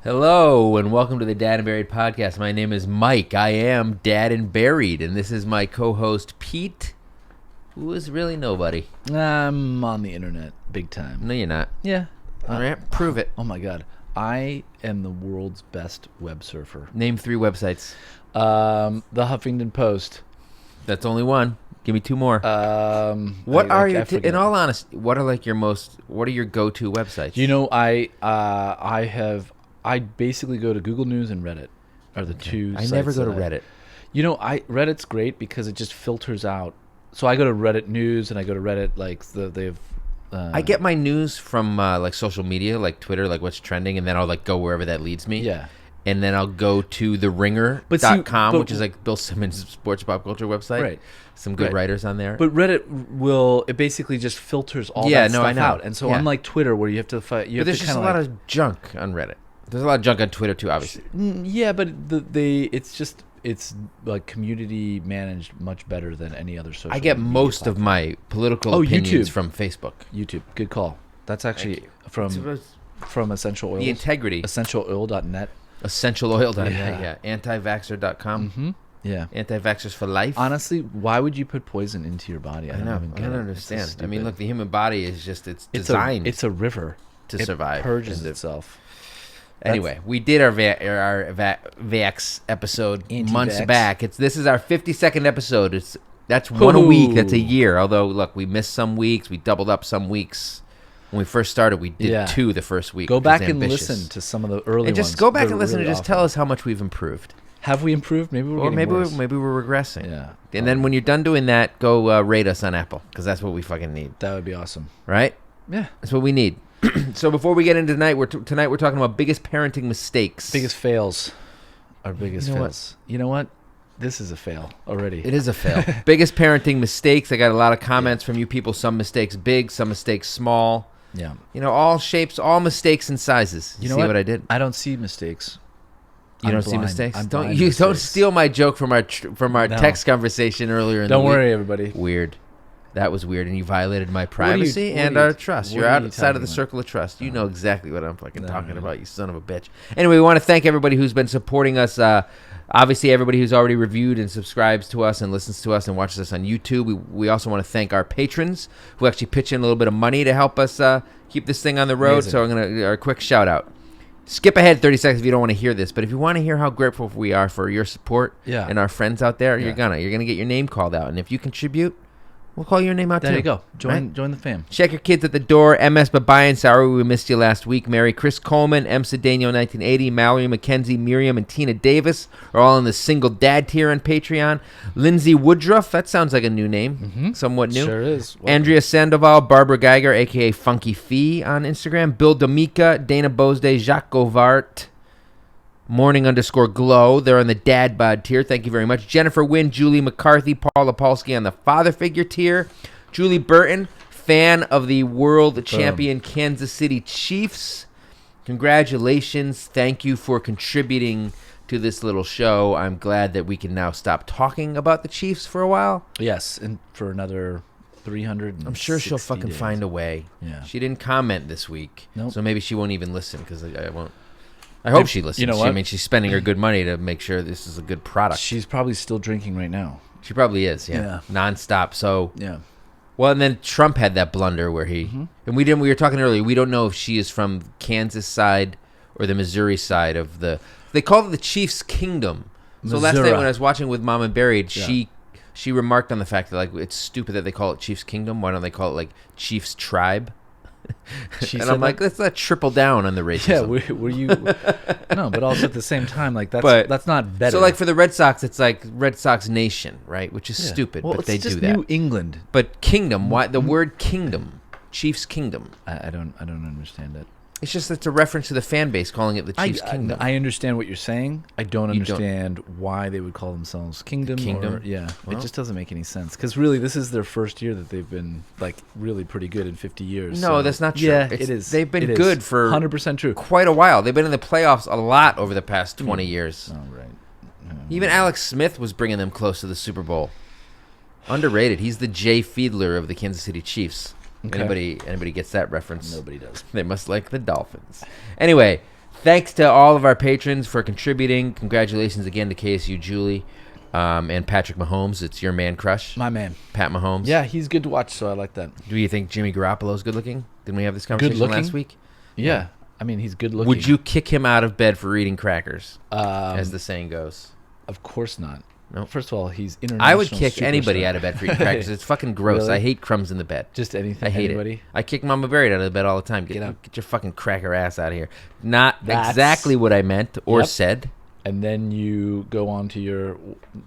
Hello, and welcome to the Dad and Buried podcast. My name is Mike. I am Dad and Buried, and this is my co-host, Pete, who is really nobody. I'm on the internet big time. No, you're not. Yeah. All right, prove it. Oh, my God. I am the world's best web surfer. Name 3 websites. The Huffington Post. That's only one. Give me 2 more. What in all honesty, what are your go-to websites? You know, I basically go to Google News and Reddit are the two I sites never go to that Reddit. You know, Reddit's great because it just filters out. So I go to Reddit News and I go to Reddit, like, they have... I get my news from like social media, like Twitter, like what's trending, and then I'll like go wherever that leads me. Yeah. And then I'll go to theringer.com, which is like Bill Simmons' sports pop culture website. Right. Some good writers on there. But Reddit it basically just filters all that stuff out. And so unlike Twitter where you have to fight... But there's just a lot of junk on Reddit. There's a lot of junk on Twitter too, obviously. Yeah, but it's like community managed much better than any other social. I get most platform. of my political opinions YouTube. from Facebook. YouTube, good call. That's actually from Essential Oils. The integrity. EssentialOil.net. EssentialOil.net. Yeah. Yeah. Antivaxxer.com. Mm-hmm. Yeah. Anti-vaxxers for life. Honestly, why would you put poison into your body? I don't understand. I mean, look, the human body is just it's designed. It's a river to survive. It purges itself. Anyway, we did our Vax episode Anti-vax. months back. This is our 52nd episode. That's one a week. That's a year. Although, look, we missed some weeks. We doubled up some weeks. When we first started, we did 2 the first week. Go back and listen to some of the early ones. And just go back and listen really and just tell us how much we've improved. Have we improved? Maybe we're getting worse. Maybe we're regressing. Yeah. And then when you're done doing that, go rate us on Apple, because that's what we fucking need. That would be awesome. Right? Yeah. That's what we need. So before we get into tonight, we're talking about biggest parenting mistakes. Biggest fails. Our biggest fails. You know what? This is a fail already. It is a fail. Biggest parenting mistakes. I got a lot of comments from you people. Some mistakes big, some mistakes small. Yeah. You know, all shapes, all mistakes and sizes. You know see what I did? I don't see mistakes. You don't see mistakes? Don't steal my joke from our text conversation earlier in the week. Don't worry, everybody. Weird. That was weird, and you violated my privacy and our trust. You're outside of the circle of trust. You know exactly what I'm fucking talking about, you son of a bitch. Anyway, we want to thank everybody who's been supporting us. Obviously, everybody who's already reviewed and subscribes to us and listens to us and watches us on YouTube. We also want to thank our patrons who actually pitch in a little bit of money to help us keep this thing on the road. Amazing. So I'm going to a quick shout out. Skip ahead 30 seconds if you don't want to hear this, but if you want to hear how grateful we are for your support and our friends out there, you're gonna get your name called out, and if you contribute, we'll call your name out too. There you go. Join the fam. Check your kids at the door. MS Babayan, sorry we missed you last week. Mary Chris Coleman, M. Cedeno 1980, Mallory McKenzie, Miriam, and Tina Davis are all in the single dad tier on Patreon. Lindsay Woodruff, that sounds like a new name, somewhat new. Sure is. Welcome. Andrea Sandoval, Barbara Geiger, a.k.a. Funky Fee on Instagram. Bill D'Amica, Dana Bosday, Jacques Govart, Morning_Glow. They're on the Dad Bod tier. Thank you very much. Jennifer Wynn, Julie McCarthy, Paula Polsky on the Father Figure tier. Julie Burton, fan of the world champion Kansas City Chiefs. Congratulations. Thank you for contributing to this little show. I'm glad that we can now stop talking about the Chiefs for a while. Yes, and for another 300. I'm sure she'll fucking find a way. Yeah. She didn't comment this week. Nope. So maybe she won't even listen, because I won't. I hope she listens. You know what? I mean, she's spending her good money to make sure this is a good product. She's probably still drinking right now. She probably is, yeah. Nonstop. So, yeah. Well, and then Trump had that blunder where he, and we were talking earlier, we don't know if she is from Kansas side or the Missouri side of they call it the Chiefs Kingdom. So last night when I was watching with Mom and Buried, she remarked on the fact that, like, it's stupid that they call it Chiefs Kingdom. Why don't they call it, like, Chiefs Tribe? And I'm like, let's not triple down on the racism. Yeah, were you? No, but also at the same time, like, that's not better. So, like, for the Red Sox, it's like Red Sox Nation, right? Which is stupid, well, but they do that. It's just New England. But Kingdom, why the word Kingdom, Chiefs Kingdom? I don't understand it. It's just it's a reference to the fan base calling it the Chiefs Kingdom. I understand what you're saying. I don't understand why they would call themselves Kingdom. It just doesn't make any sense. Because really, this is their first year that they've been, like, really pretty good in 50 years. No, that's not true. Yeah, it is. They've been good for 100% true. Quite a while. They've been in the playoffs a lot over the past 20 years. Oh, right. Even Alex Smith was bringing them close to the Super Bowl. Underrated. He's the Jay Fiedler of the Kansas City Chiefs. Okay. Anybody gets that reference? Nobody does. They must like the Dolphins. Anyway, thanks to all of our patrons for contributing. Congratulations again to KSU Julie and Patrick Mahomes. It's your man crush. My man. Pat Mahomes. Yeah, he's good to watch, so I like that. Do you think Jimmy Garoppolo's good looking? Didn't we have this conversation last week? Yeah. I mean, he's good looking. Would you kick him out of bed for eating crackers, as the saying goes? Of course not. No. First of all, he's international. I would kick anybody out of bed for eating crackers. It's fucking gross. Really? I hate crumbs in the bed. Just anything. I hate anybody? it. I kick Mama Buried out of the bed all the time. Get your fucking cracker ass out of here. That's exactly what I meant or said. And then you go on to your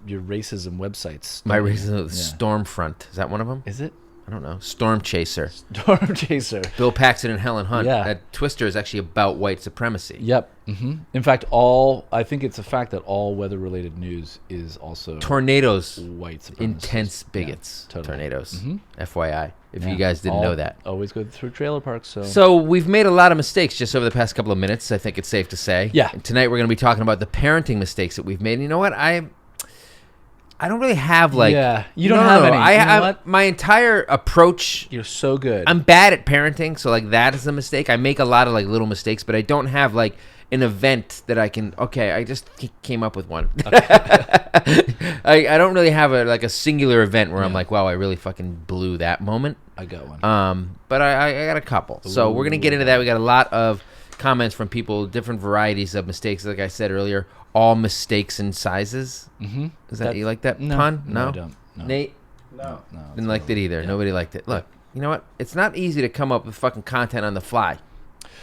racism websites. My racism, Stormfront. Is that one of them? Is it? I don't know. Storm Chaser. Storm Chaser. Bill Paxton and Helen Hunt. Yeah. Twister is actually about white supremacy. Yep. Mm-hmm. In fact, I think it's a fact that all weather-related news is also tornadoes. White supremacists. Intense bigots. Yeah, totally. Tornadoes. Mm-hmm. FYI, if you guys didn't know that. Always go through trailer parks. So we've made a lot of mistakes just over the past couple of minutes. I think it's safe to say. Yeah. And tonight we're going to be talking about the parenting mistakes that we've made. And you know what? I don't really have like. Yeah, you don't have any. I have my entire approach. You're so good. I'm bad at parenting, so like that is a mistake. I make a lot of like little mistakes, but I don't have like an event that I can. Okay, I just came up with one. I don't really have a singular event where I'm like, wow, I really fucking blew that moment. I got one. But I got a couple. So we're gonna get into that. We got a lot of comments from people, different varieties of mistakes. Like I said earlier. All mistakes in sizes. Mm-hmm. Is that you like that no, pun? No, I don't. No. Nate? No. Didn't like it either. Yeah. Nobody liked it. Look, you know what? It's not easy to come up with fucking content on the fly.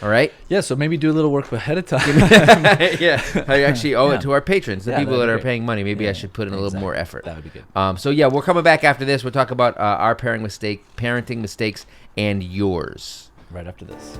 All right? Yeah, so maybe do a little work ahead of time. Yeah. I actually owe it to our patrons, the people that are paying money. Maybe I should put in a little more effort. That would be good. So yeah, we're coming back after this. We'll talk about our parenting mistakes and yours. Right after this.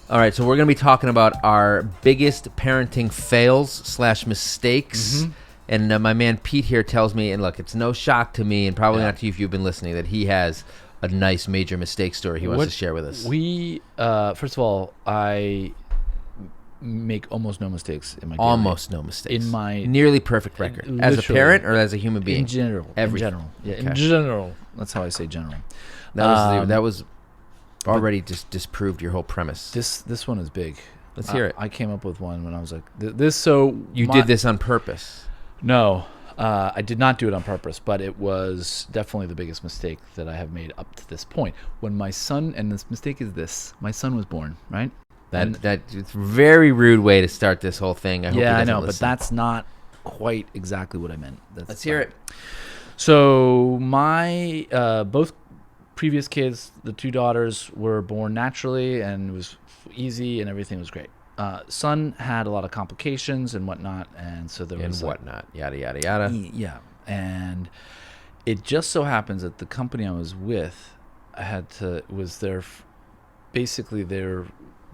All right, so we're going to be talking about our biggest parenting fails / mistakes. Mm-hmm. And my man Pete here tells me, and look, it's no shock to me, and probably not to you if you've been listening, that he has a nice major mistake story he wants to share with us. First of all, I make almost no mistakes in my career. Almost no mistakes. In my nearly perfect record. As a parent or as a human being? In general. Everything. In general. Yeah, okay. In general. That's how I say general. That was already just disproved your whole premise. This one is big. Let's hear it. I came up with one when I was like, this. So you did this on purpose? No, I did not do it on purpose, but it was definitely the biggest mistake that I have made up to this point. When my son, and this mistake is this, my son was born, right? That's a very rude way to start this whole thing. I know, but that's not quite exactly what I meant. Let's hear it. So my both previous kids, the two daughters, were born naturally, and it was easy, and everything was great. Son had a lot of complications and whatnot, and so there was whatnot, yada yada yada. Yeah, and it just so happens that the company I was with, basically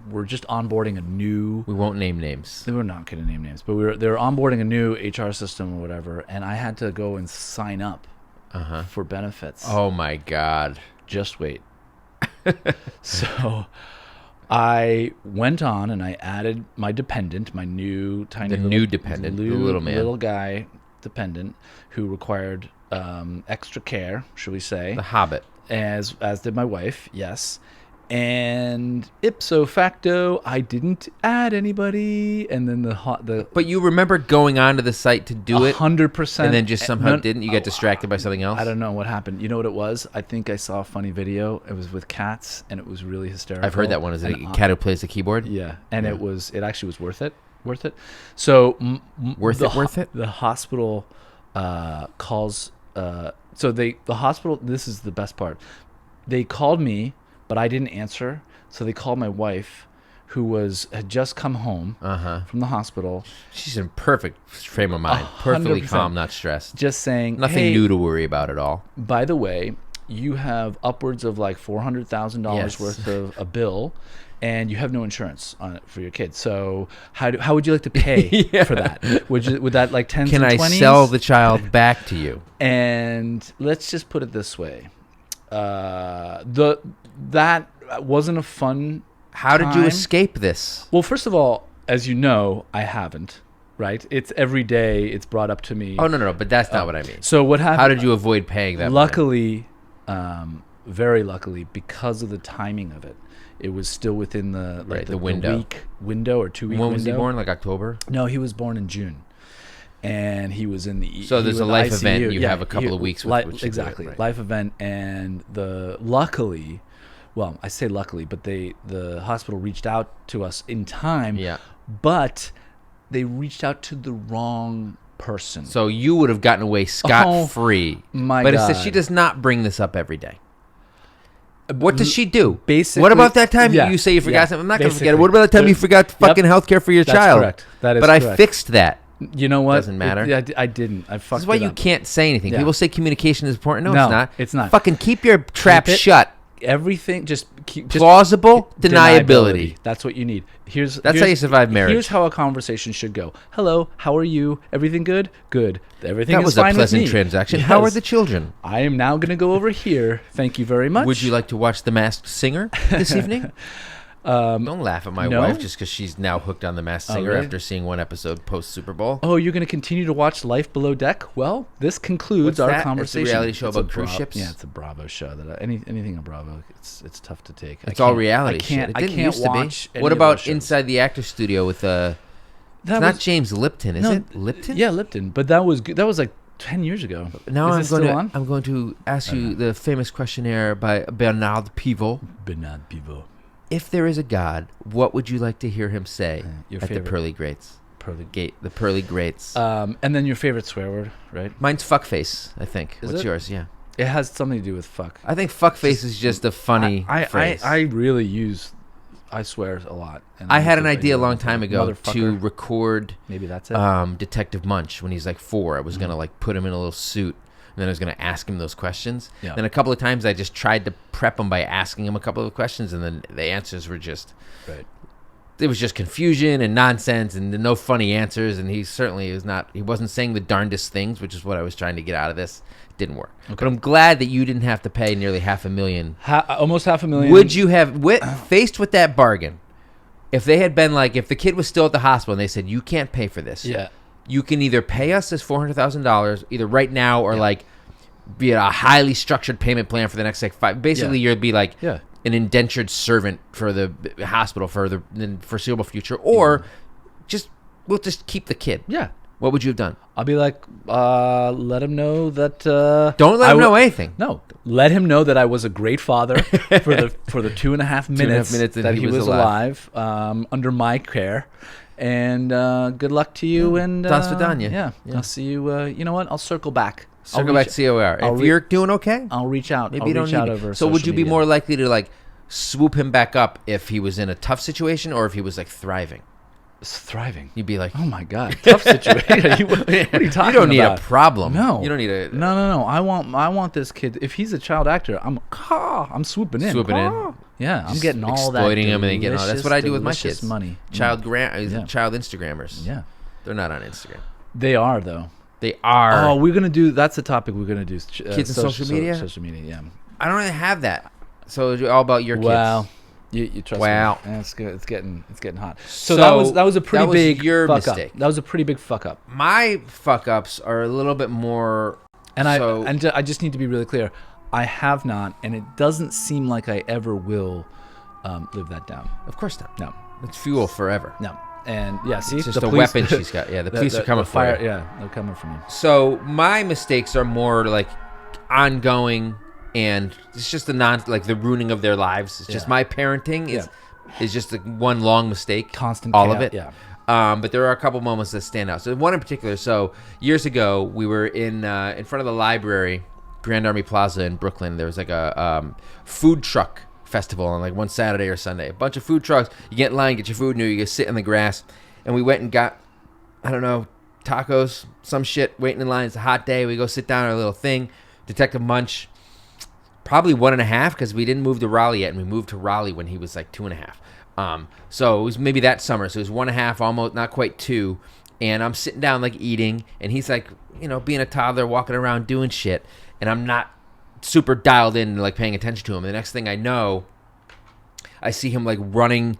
we're just onboarding a new. We won't name names. We're not going to name names, but they're onboarding a new HR system or whatever, and I had to go and sign up for benefits. Oh my God. Just wait. So I went on and I added my dependent, my new tiny little guy dependent who required extra care, should we say? The Hobbit. As did my wife, yes. And ipso facto, I didn't add anybody. And then But you remember going onto the site to do it 100%, and then just somehow didn't. You got distracted by something else. I don't know what happened. You know what it was? I think I saw a funny video. It was with cats, and it was really hysterical. I've heard that one. Is it a cat who plays the keyboard? Yeah, and it actually was worth it. So worth it. The hospital calls. So the hospital. This is the best part. They called me. But I didn't answer, so they called my wife, who had just come home from the hospital. She's in perfect frame of mind, 100%. Perfectly calm, not stressed. Just saying, nothing new to worry about at all. By the way, you have upwards of like $400,000 worth of a bill, and you have no insurance on it for your kids. So how would you like to pay for that? Would that like 10s Can and 20s? I sell the child back to you? And let's just put it this way. That wasn't a fun How did you escape this? Well, first of all, as you know, I haven't. Right? It's every day. It's brought up to me. Oh no, but that's not what I mean. So what happened? How did you avoid paying that? Luckily, very luckily, because of the timing of it, it was still within the window. The week window or 2 week window. When was he born? Like October? No, he was born in June, and he was in the. So there's a life ICU. event. You have a couple of weeks. Exactly, life event, and luckily. Well, I say luckily, but the hospital reached out to us in time. Yeah. But they reached out to the wrong person. So you would have gotten away scot-free. Oh, my God. But it God. says she does not bring this up every day. What does she do? Basically, what about that time you say you forgot something? I'm not going to forget it. What about that time you forgot fucking healthcare for your That's child? Correct. That is but correct. I fixed that. You know what? Doesn't matter. I didn't. I fucked it up. This is why you can't say anything. Yeah. People say communication is important. No, it's not. It's not. Fucking keep your trap shut. Everything just plausible deniability. That's what you need. That's how you survive marriage. Here's how a conversation should go. Hello, how are you? Everything good? Good. Everything that is fine with me. That was a pleasant transaction. Yes. How are the children? I am now going to go over here. Thank you very much. Would you like to watch The Masked Singer this evening? Don't laugh at my wife just because she's now hooked on The Masked Singer really? after seeing one episode post Super Bowl. Oh, you're going to continue to watch Life Below Deck? Well, this concludes our conversation. It's a reality show about cruise ships. Yeah, it's a Bravo show. Anything on Bravo, it's tough to take. It's all reality shit. It didn't used to be. What about Inside the Actors Studio with it's not James Lipton, is it? Lipton? Yeah, Lipton. But that was good. That was like 10 years ago. Now I'm going to ask you the famous questionnaire by Bernard Pivot. Bernard Pivot. If there is a God, what would you like to hear him say your at favorite. the pearly gates? The pearly greats. And then your favorite swear word, right? Mine's fuckface, I think. What's yours? Yeah. It has something to do with fuck. I think fuckface is just a funny phrase. I really I swear a lot. And I had an idea a long time ago to record maybe that's it. Detective Munch when he's like 4. I was going to like put him in a little suit. And then I was going to ask him those questions. Yeah. Then a couple of times I just tried to prep him by asking him a couple of questions, and then the answers were just... Right. It was just confusion and nonsense and no funny answers, and he certainly he wasn't saying the darndest things, which is what I was trying to get out of this. It didn't work. Okay. But I'm glad that you didn't have to pay nearly $500,000. Almost $500,000. Would you have, faced with that bargain, if they had been like, if the kid was still at the hospital and they said, you can't pay for this. Yeah. You can either pay us this $400,000 either right now or like be a highly structured payment plan for the next like 5. Basically, you'd be like an indentured servant for the hospital for the foreseeable future, or we'll just keep the kid. Yeah. What would you have done? I'll be like, let him know that. Don't let him know anything. No, let him know that I was a great father for the 2.5 minutes that he was alive under my care. And good luck to you. And Das Vidanya. Yeah, I'll see you. You know what? I'll circle back. Circle back, see how we are. If you're doing okay, I'll reach out. Maybe you don't need over. So would you be more likely to like swoop him back up if he was in a tough situation or if he was like thriving? Thriving. You'd be like, oh my God, tough situation. What are you talking about? You don't need a problem. No, you don't need a. No. I want this kid. If he's a child actor, I'm swooping in. Swooping in. Yeah, I'm getting all that. Exploiting them and then getting all. That's what I do with my kids. Money. Child Instagrammers. Yeah, they're not on Instagram. They are though. They are. Oh, we're gonna do. That's the topic we're gonna do. Kids and social media. Social media. Yeah. I don't really have that. So it's all about your kids. Wow. You trust me. Wow. It's good. It's getting hot. So that was a pretty big your fuck mistake. up. That was a pretty big fuck up. My fuck ups are a little bit more. And I just need to be really clear. I have not, and it doesn't seem like I ever will live that down. Of course not. No. It's fuel forever. No. And yeah, see, it's just a weapon she's got. Yeah, the police are coming for you. Yeah, they're coming for you. So my mistakes are more like ongoing, and it's just the ruining of their lives. It's just my parenting is just one long mistake. Constant all of it. Yeah. But there are a couple moments that stand out. So one in particular. So years ago, we were in front of the library, Grand Army Plaza in Brooklyn. There was like a food truck festival on like one Saturday or Sunday. A bunch of food trucks. You get in line, get your food, and you go sit in the grass. And we went and got, I don't know, tacos, some shit, waiting in line. It's a hot day. We go sit down at our little thing. Detective Munch, probably 1.5 because we didn't move to Raleigh yet, and we moved to Raleigh when he was like 2.5. So it was maybe that summer. So it was 1.5, almost not quite 2. And I'm sitting down like eating, and he's like, being a toddler, walking around doing shit, and I'm not super dialed in, like paying attention to him. And the next thing I know, I see him like running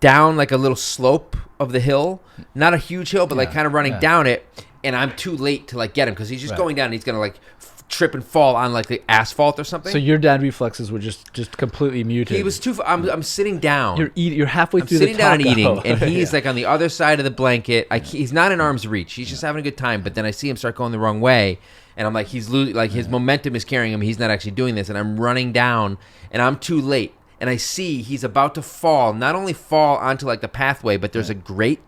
down like a little slope of the hill, not a huge hill, but like kind of running down it, and I'm too late to like get him because he's just going down and he's gonna like trip and fall on like the asphalt or something. So your dad reflexes were just completely muted. He was too. I'm sitting down. You're halfway through sitting the taco. down and eating, and he's like on the other side of the blanket. He's not in arm's reach. He's just having a good time. But then I see him start going the wrong way, and I'm like, he's losing. Like his momentum is carrying him. He's not actually doing this, and I'm running down, and I'm too late. And I see he's about to fall. Not only fall onto like the pathway, but there's a grate,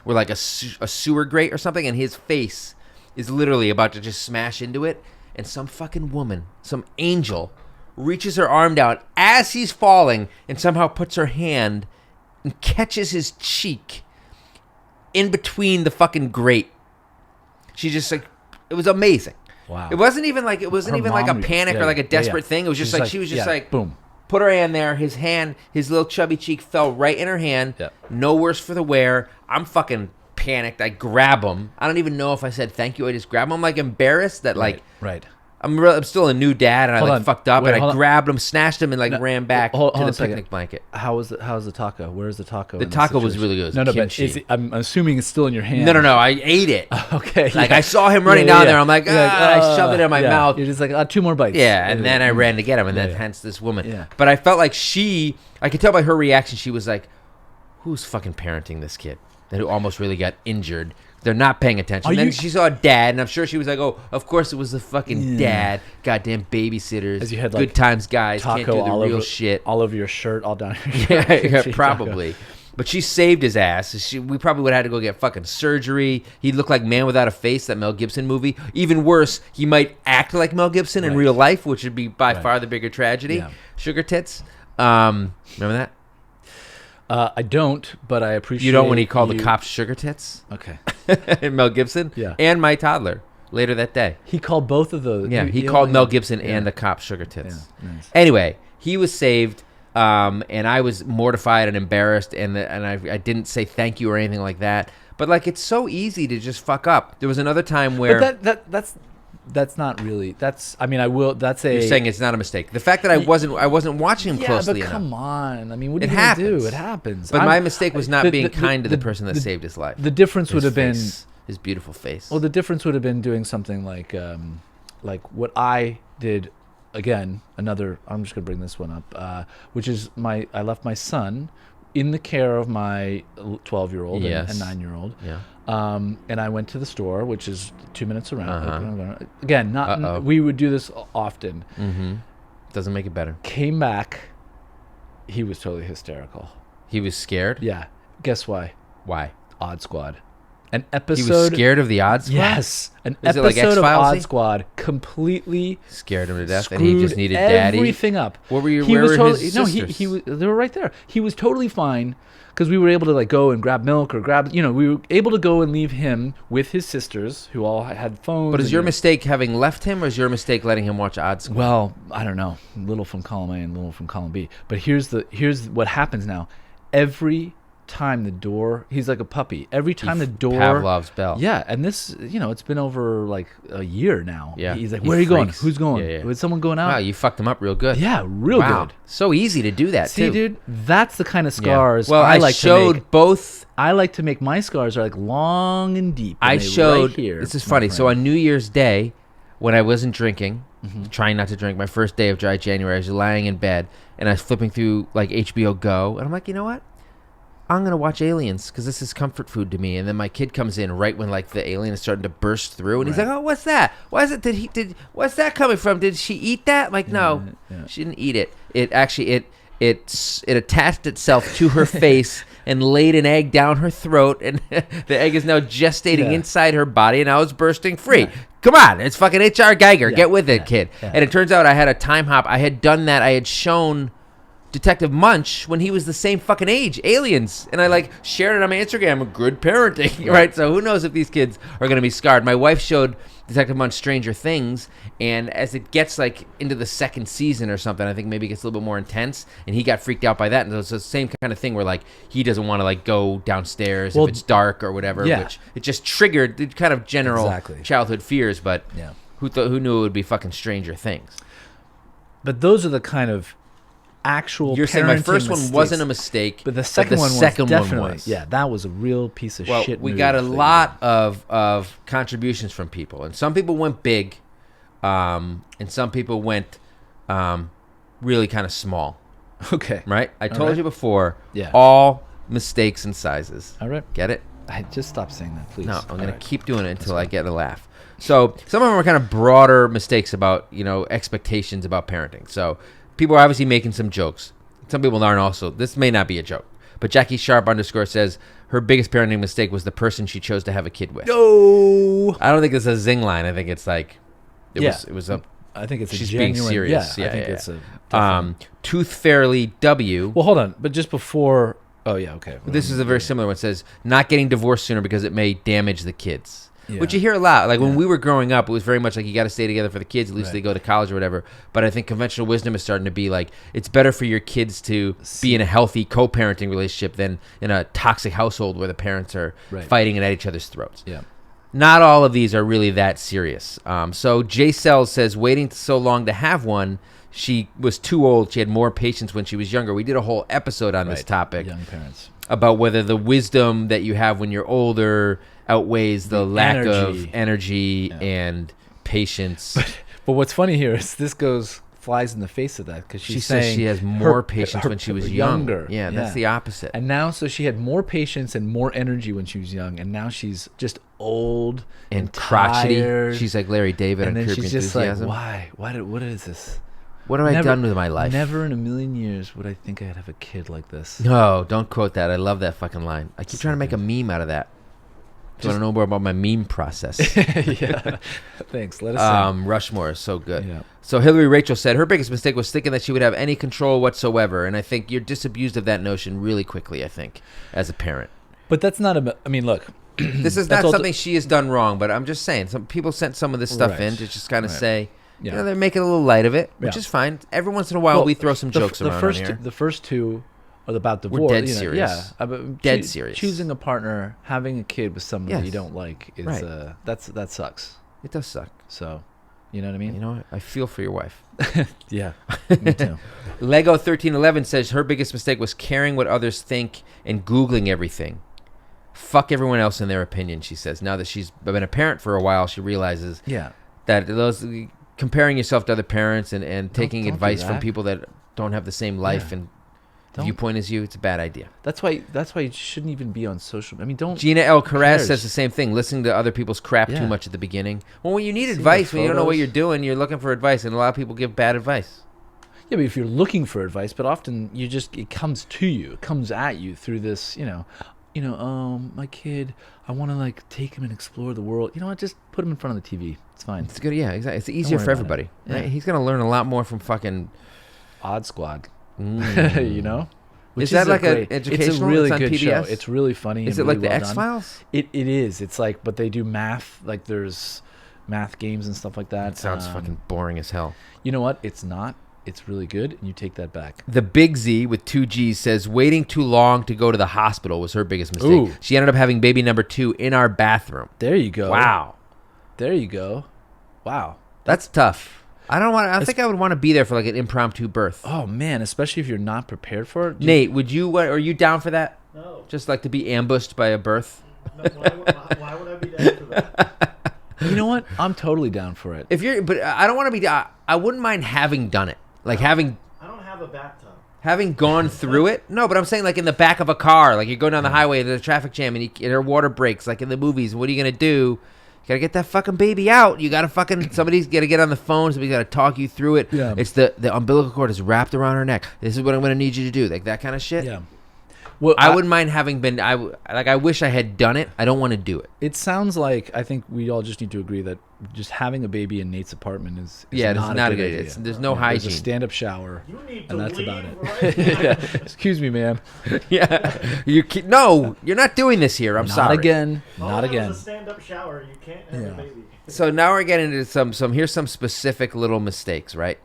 where like a sewer grate or something, and his face is literally about to just smash into it. And some fucking woman, some angel, reaches her arm down as he's falling and somehow puts her hand and catches his cheek in between the fucking grate. She just like, it was amazing. Wow. It wasn't even like a panic or like a desperate thing. It was just like, she was just like, boom. Put her hand there. His little chubby cheek fell right in her hand. Yeah. No worse for the wear. I'm fucking panicked. I grab him. I don't even know if I said thank you. I just grab him. I'm like embarrassed that like I'm still a new dad and I fucked up. And I grabbed him, snatched him, and like ran back to the picnic blanket. How's the taco? Where's the taco? The taco was really good. No, but I'm assuming it's still in your hand. No. I ate it. Okay. Like I saw him running down there. I'm like, I shoved it in my mouth. You're just like, 2 more bites. Yeah, and then I ran to get him, and then hence this woman. Yeah. But I felt like I could tell by her reaction, she was like, who's fucking parenting this kid who almost really got injured? They're not paying attention. Then she saw dad, and I'm sure she was like, oh, of course it was the fucking dad. Goddamn babysitters. As you had, like, good times guys. Taco can't do the real shit. All over your shirt, all down your shirt. Yeah, probably. But she saved his ass. We probably would have had to go get fucking surgery. He looked like Man Without a Face, that Mel Gibson movie. Even worse, he might act like Mel Gibson in real life, which would be by far the bigger tragedy. Yeah. Sugar tits. Remember that? I don't, but I appreciate. You don't when he called the cops sugar tits? Okay. And Mel Gibson? Yeah. And my toddler later that day. He called both of those. Yeah, he called Mel Gibson and the cops sugar tits. Yeah, nice. Anyway, he was saved, and I was mortified and embarrassed, and I didn't say thank you or anything like that. But like, it's so easy to just fuck up. There was another time where... But that's not really. I mean, I will. That's a. You're saying it's not a mistake. The fact that I wasn't watching him closely enough. Yeah, but come on. I mean, what are you gonna do? It happens. But my mistake was not being kind to the person that saved his life. The difference would have been his beautiful face. Well, the difference would have been doing something like what I did. Again, another. I'm just gonna bring this one up, which is I left my son in the care of my 12-year-old and 9-year-old. Yeah. And I went to the store, which is 2 minutes around. Again, we would do this often. Mm-hmm. Doesn't make it better. Came back. He was totally hysterical. He was scared? Yeah. Guess why? Why? Odd Squad. An episode. He was scared of the Odd Squad? Yes. An episode of Odd Squad completely scared him to death, and he just needed daddy. Everything up. What were you? Where were his sisters? They were right there. He was totally fine because we were able to like go and grab milk or grab. We were able to go and leave him with his sisters who all had phones. But is your mistake having left him, or is your mistake letting him watch Odd Squad? Well, I don't know. Little from column A and little from column B. But here's what happens now. Every time the door, he's like a puppy. Every time the door, Pavlov's bell. Yeah, and this, it's been over like a year now. Yeah, he's like, where are you going? Who's going? Yeah. Was someone going out? Wow, you fucked him up real good. Yeah, real good. So easy to do that. See, dude, that's the kind of scars. Well, I like showed to make. Both. I like to make my scars are like long and deep. I showed. Right here, this is funny. So on New Year's Day, when I wasn't drinking, trying not to drink, my first day of dry January, I was lying in bed and I was flipping through like HBO Go, and I'm like, you know what? I'm going to watch Aliens because this is comfort food to me. And then my kid comes in right when like the alien is starting to burst through. And he's like, oh, what's that? Why is it? What's that coming from? Did she eat that? I'm like, no, she didn't eat it. It actually, it attached itself to her face and laid an egg down her throat. And the egg is now gestating inside her body and now it's bursting free. Yeah. Come on. It's fucking H.R. Geiger. Get with it, kid. Yeah. And it turns out I had a time hop. I had done that. I had shown Detective Munch when he was the same fucking age, Aliens, and I like shared it on my Instagram. Good parenting, right? So who knows if these kids are going to be scarred. My wife showed Detective Munch Stranger Things, and as it gets like into the second season or something, I think maybe it gets a little bit more intense, and he got freaked out by that. And it's the same kind of thing where like he doesn't want to like go downstairs if it's dark or whatever, which it just triggered the kind of general childhood fears. But who knew it would be fucking Stranger Things? But those are the kind of actual. You're saying my first mistakes. one wasn't a mistake, but the second one was definitely. Yeah, that was a real piece of shit. We got a lot of contributions from people, and some people went big, and some people went really kind of small. Okay. Right? I told you before. Yeah. All mistakes and sizes. All right. Get it? I just stop saying that, please. No, I'm going to keep doing it until I get a laugh. So some of them are kind of broader mistakes about, expectations about parenting. So people are obviously making some jokes. Some people aren't also. This may not be a joke. But Jackie Sharp _ says her biggest parenting mistake was the person she chose to have a kid with. No. I don't think it's a zing line. I think it's like, it was a... I think it's she's a genuine, being serious. Yeah, I think it's a Tooth Fairy W. Well, hold on, but just before. Oh yeah, okay. This is a very similar one. It says not getting divorced sooner because it may damage the kids, which you hear a lot. Like when we were growing up, it was very much like you got to stay together for the kids. At least they go to college or whatever. But I think conventional wisdom is starting to be like it's better for your kids to be in a healthy co-parenting relationship than in a toxic household where the parents are fighting it at each other's throats. Yeah. Not all of these are really that serious. So J Cells says waiting so long to have one, she was too old. She had more patience when she was younger. We did a whole episode on this topic. Young parents. About whether the wisdom that you have when you're older outweighs the lack of energy and patience. But what's funny here is this flies in the face of that because she says she has more patience when she was younger. Yeah, that's the opposite. And now, so she had more patience and more energy when she was young, and now she's just old and crotchety. Tired. She's like Larry David. And then she's just like, why? What is this? What have I done with my life? Never in a million years would I think I'd have a kid like this. No, don't quote that. I love that fucking line. I keep trying to make a meme out of that. Do you want to know more about my meme process? Yeah. Thanks. Let us know. Rushmore is so good. Yeah. So Hillary Rachel said her biggest mistake was thinking that she would have any control whatsoever. And I think you're disabused of that notion really quickly, I think, as a parent. But that's not look. This is not something she has done wrong, but I'm just saying. Some people sent some of this stuff in to just kind of say, they're making a little light of it, which is fine. Every once in a while, we throw some jokes around on here. The first two are about divorce. We're dead serious. Yeah. Dead serious. Choosing a partner, having a kid with someone that you don't like, is that sucks. It does suck. So, you know what I mean? You know what? I feel for your wife. Yeah, me too. Lego 1311 says her biggest mistake was caring what others think and Googling everything. Fuck everyone else in their opinion, she says. Now that she's been a parent for a while, she realizes that those comparing yourself to other parents and taking advice from people that don't have the same life and viewpoint as you, it's a bad idea. That's why you shouldn't even be on social. I mean, don't. Gina L. Carrez says the same thing. Listening to other people's crap too much at the beginning. Well, when you need advice, when you don't know what you're doing, you're looking for advice, and a lot of people give bad advice. Yeah, but if you're looking for advice, but often it comes to you, it comes at you through this, my kid, I want to take him and explore the world. You know what? Just put him in front of the TV. It's fine. It's good. Yeah, exactly. It's easier for everybody. Right? He's gonna learn a lot more from fucking Odd Squad. Which is that like an educational? It's a really good show. It's really funny. Is it really like the X-Files? It is. It's like, but they do math. Like there's math games and stuff like that. It sounds fucking boring as hell. You know what? It's not. It's really good, and you take that back. The Big Z with 2 G's says waiting too long to go to the hospital was her biggest mistake. Ooh. She ended up having baby number 2 in our bathroom. There you go. Wow. There you go. Wow. That's tough. I think I would want to be there for like an impromptu birth. Oh man, especially if you're not prepared for it. Nate, are you down for that? No. Just like to be ambushed by a birth? No, why would I be down for that? You know what? I'm totally down for it. But I don't want to be. I wouldn't mind having done it. I don't have a bathtub. Having gone through it? No, but I'm saying like in the back of a car. Like you're going down the highway, there's a traffic jam, and her water breaks like in the movies. What are you going to do? You got to get that fucking baby out. You got to somebody's got to get on the phone. Somebody's got to talk you through it. Yeah. It's the umbilical cord is wrapped around her neck. This is what I'm going to need you to do. Like that kind of shit. Yeah. Well, I wouldn't mind having been. I wish I had done it. I don't want to do it. It sounds like I think we all just need to agree that just having a baby in Nate's apartment is not a good idea. There's no hygiene. There's a stand-up shower, and that's about it. Right yeah. Excuse me, ma'am. Yeah. No, you're not doing this here. I'm sorry. Not again. It's a stand-up shower. You can't have a baby. So now we're getting into some. Here's some specific little mistakes, right?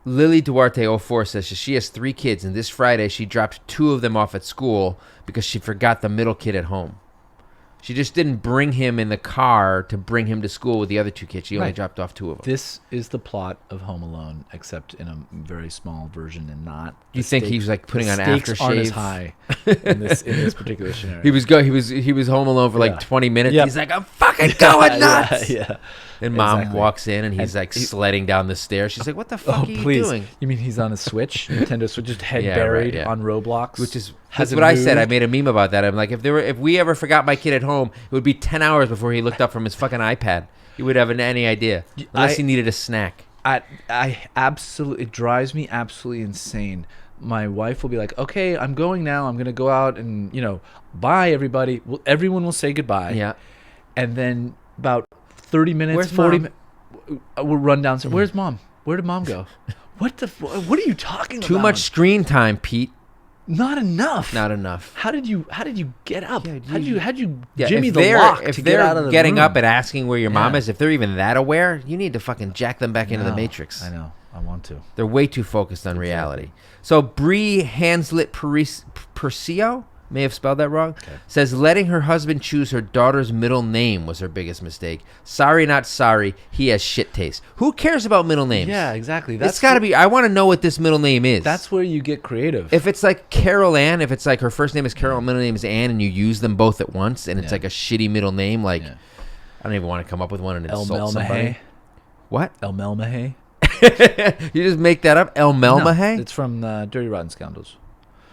Lily Duarte 04 says she has 3 kids, and this Friday she dropped 2 of them off at school because she forgot the middle kid at home. She just didn't bring him in the car to bring him to school with the other 2 kids. She only Right. dropped off 2 of them. This is the plot of Home Alone, except in a very small version, and not. You think he was like putting on stakes aren't as aftershave? high in this particular scenario. He was home alone for like 20 minutes. Yep. He's like, I'm fucking going nuts. Yeah. And mom Exactly. walks in and he's like sledding down the stairs. She's like, what the fuck are you doing? You mean he's on a Switch, Nintendo Switch, just head Yeah, buried right, yeah. on Roblox, Which is Has that's it what I said. I moved? made a meme about that. I'm like, if we ever forgot my kid at home, it would be 10 hours before he looked up from his fucking iPad. He would have any idea unless he needed a snack. I absolutely, it drives me absolutely insane. My wife will be like, okay, I'm going now. I'm going to go out and, bye everybody. Well, everyone will say goodbye. Yeah. And then about 30 minutes, Where's 40 Mom? minutes, we'll run downstairs. Where's mom? Where did mom go? What are you talking about? Too much screen time, Pete. Not enough. Not enough. How did you get up? Yeah, How'd you Yeah, Jimmy if the they're- lock if to they're get out of the getting room? up and asking where your mom Yeah. is, if they're even that aware, you need to fucking jack them back into the No, matrix. I know. I want to. They're way too focused on reality. So Bree Hanslet Persio, may have spelled that wrong, says letting her husband choose her daughter's middle name was her biggest mistake. Sorry, not sorry. He has shit taste. Who cares about middle names? Yeah, exactly. It's got to be. I want to know what this middle name is. That's where you get creative. If it's like Carol Ann, if it's like her first name is Carol, middle name is Ann, and you use them both at once, and it's Yeah. like a shitty middle name, like Yeah. I don't even want to come up with one and El insult somebody. Melmahay. What? El Melmahay. You just make that up? El Melmahay? No, it's from Dirty Rotten Scoundrels.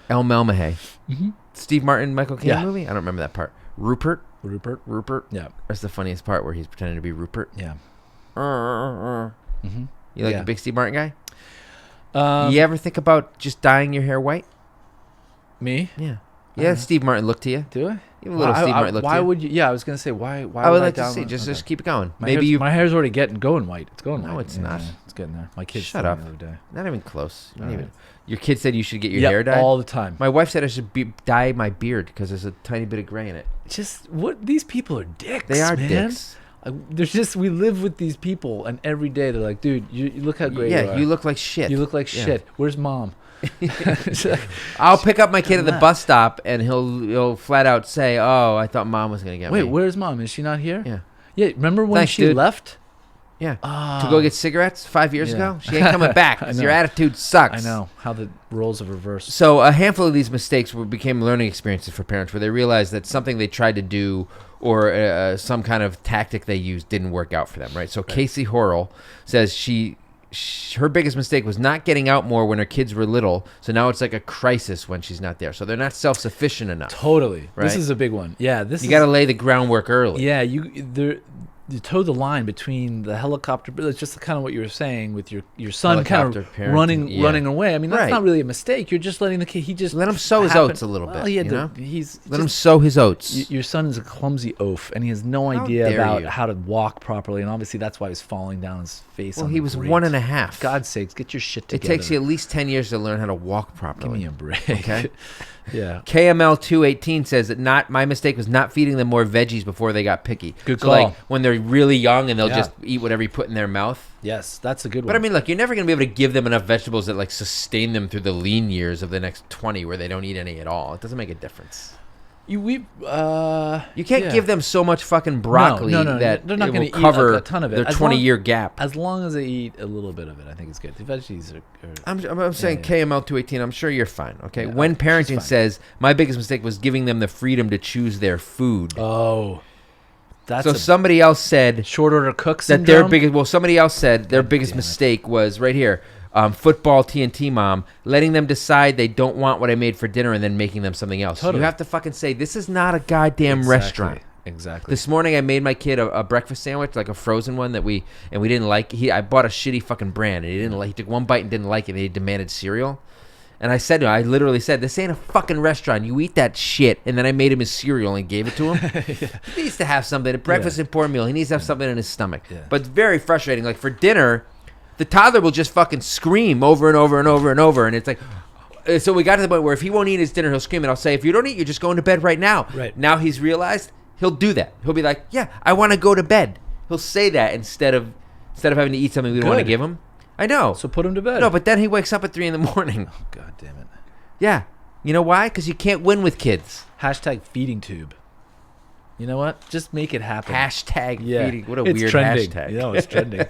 El Melmahay. Mm-hmm. Steve Martin, Michael Caine Yeah. movie? I don't remember that part. Rupert? Rupert. Yeah. That's the funniest part where he's pretending to be Rupert. Yeah. Mm-hmm. You like Yeah. the big Steve Martin guy? You ever think about just dyeing your hair white? Me? Yeah. Yeah, Steve Martin look to you. Do I? You have a little Steve Martin look to why you. would you? Yeah, I was gonna say why. I would would like to download- see. Just okay. keep it going. My Maybe hair's, you. My hair's already going white. It's going No, white. it's not. It's getting there. My kids Shut told up. me the other day. Not even close. You All didn't right. even- Your kid said you should get your Yep, hair dyed? all the time. My wife said I should dye my beard because there's a tiny bit of gray in it. Just what these people are dicks. They are man. dicks. There's just we live with these people, and every day they're like, dude, you look how great you are. Yeah, you look like shit. You look like Yeah. shit. Where's mom? It's like, I'll pick up my kid at the Come on. bus stop, and he'll flat out say, "Oh, I thought mom was gonna get wait, me." where's mom? Is she not here? Yeah, Yeah. Remember when Thanks, she dude. left? yeah. Ah, To go get cigarettes 5 years Yeah. ago. She ain't coming back. I 'Cause know. your attitude sucks. I know how the roles have reversed. So a handful of these mistakes became learning experiences for parents, where they realized that something they tried to do or some kind of tactic they used didn't work out for them. Right. So Casey Horrell says her biggest mistake was not getting out more when her kids were little. So now it's like a crisis when she's not there. So they're not self-sufficient enough. Totally. Right. This is a big one. Yeah. You got to lay the groundwork early. Yeah, you toe the line between the helicopter. It's just kind of what you were saying with your son kind Helicopter of parenting, running away. I mean, that's Right. not really a mistake. You're just letting the kid. He just Let him sow his happened- oats a little well, bit, He had you to, know? He's Let him just- sow his oats. Your son is a clumsy oaf, and he has no How idea dare about you. how to walk properly. And obviously, that's why he's falling down his face. Well, on he the was grate. 1.5. God's sakes, get your shit It together. takes you at least 10 years to learn how to walk Give properly. me a break. Okay. Yeah. KML 218 says that my mistake was not feeding them more veggies before they got picky. Good so like call. when they're really young and they'll Yeah. just eat whatever you put in their mouth. Yes, that's a good one. But I mean, look, you're never going to be able to give them enough vegetables that like sustain them through the lean years of the next 20 where they don't eat any at all. It doesn't make a difference. You can't give them so much fucking broccoli No, that they're not it gonna will eat cover a ton of it. their As 20-year gap. As long as they eat a little bit of it, I think it's good. The veggies are I'm saying yeah. KML 218. I'm sure you're fine. Okay. Yeah, When she's parenting fine. says my biggest mistake was giving them the freedom to choose their food. Oh, that's So a somebody else said short order cook that their syndrome? biggest. Well, somebody else said their biggest damn it. mistake was right here. Football TNT mom letting them decide they don't want what I made for dinner and then making them something else. Totally. You have to fucking say this is not a goddamn Exactly. restaurant. Exactly. This morning I made my kid a breakfast sandwich, like a frozen one that we didn't like. I bought a shitty fucking brand and he didn't like. He took one bite and didn't like it. And he demanded cereal, and I said to him, I literally said, "This ain't a fucking restaurant. You eat that shit." And then I made him his cereal and gave it to him. He needs to have something. A breakfast and poor meal. He needs to have something in his stomach. Yeah. But it's very frustrating. Like for dinner, the toddler will just fucking scream over and over and over and over, and it's like. So we got to the point where if he won't eat his dinner, he'll scream, and I'll say, "If you don't eat, you're just going to bed right now." Right. Now he's realized. He'll do that. He'll be like, "Yeah, I want to go to bed." He'll say that instead of having to eat something we don't want to Good. give him. I know. So put him to bed. No, but then he wakes up at 3 a.m. Oh, God damn it. Yeah. You know why? Because you can't win with kids. Hashtag feeding tube. You know what? Just make it happen. Hashtag feeding. What a it's weird trending. hashtag. You know, it's trending.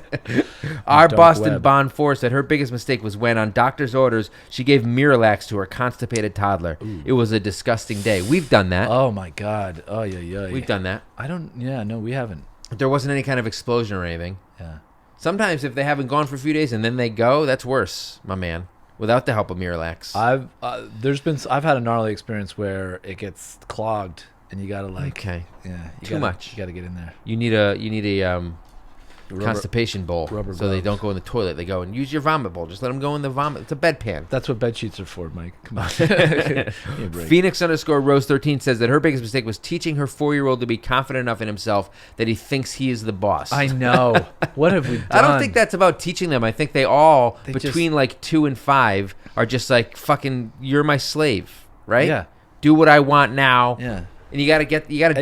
Our Dark Boston web. Bond 4 said her biggest mistake was when, on doctor's orders, she gave Miralax to her constipated toddler. Ooh. It was a disgusting day. We've done that. Oh my God. Oh yeah. We've done that. No, we haven't. There wasn't any kind of explosion or anything. Yeah. Sometimes if they haven't gone for a few days and then they go, that's worse, my man. Without the help of Miralax. I've had a gnarly experience where it gets clogged and you gotta too much. You gotta get in there. You need a constipation bowl so they don't go in the toilet. They go and use your vomit bowl. Just let them go in the vomit. It's a bedpan. That's what bed sheets are for, Mike. Come on. Phoenix_Rose13 says that her biggest mistake was teaching her 4-year-old to be confident enough in himself that he thinks he is the boss. I know. What have we done? I don't think that's about teaching them. I think they all, between like 2 and 5, are just like, fucking, you're my slave, right? Yeah. Do what I want now. Yeah. And you gotta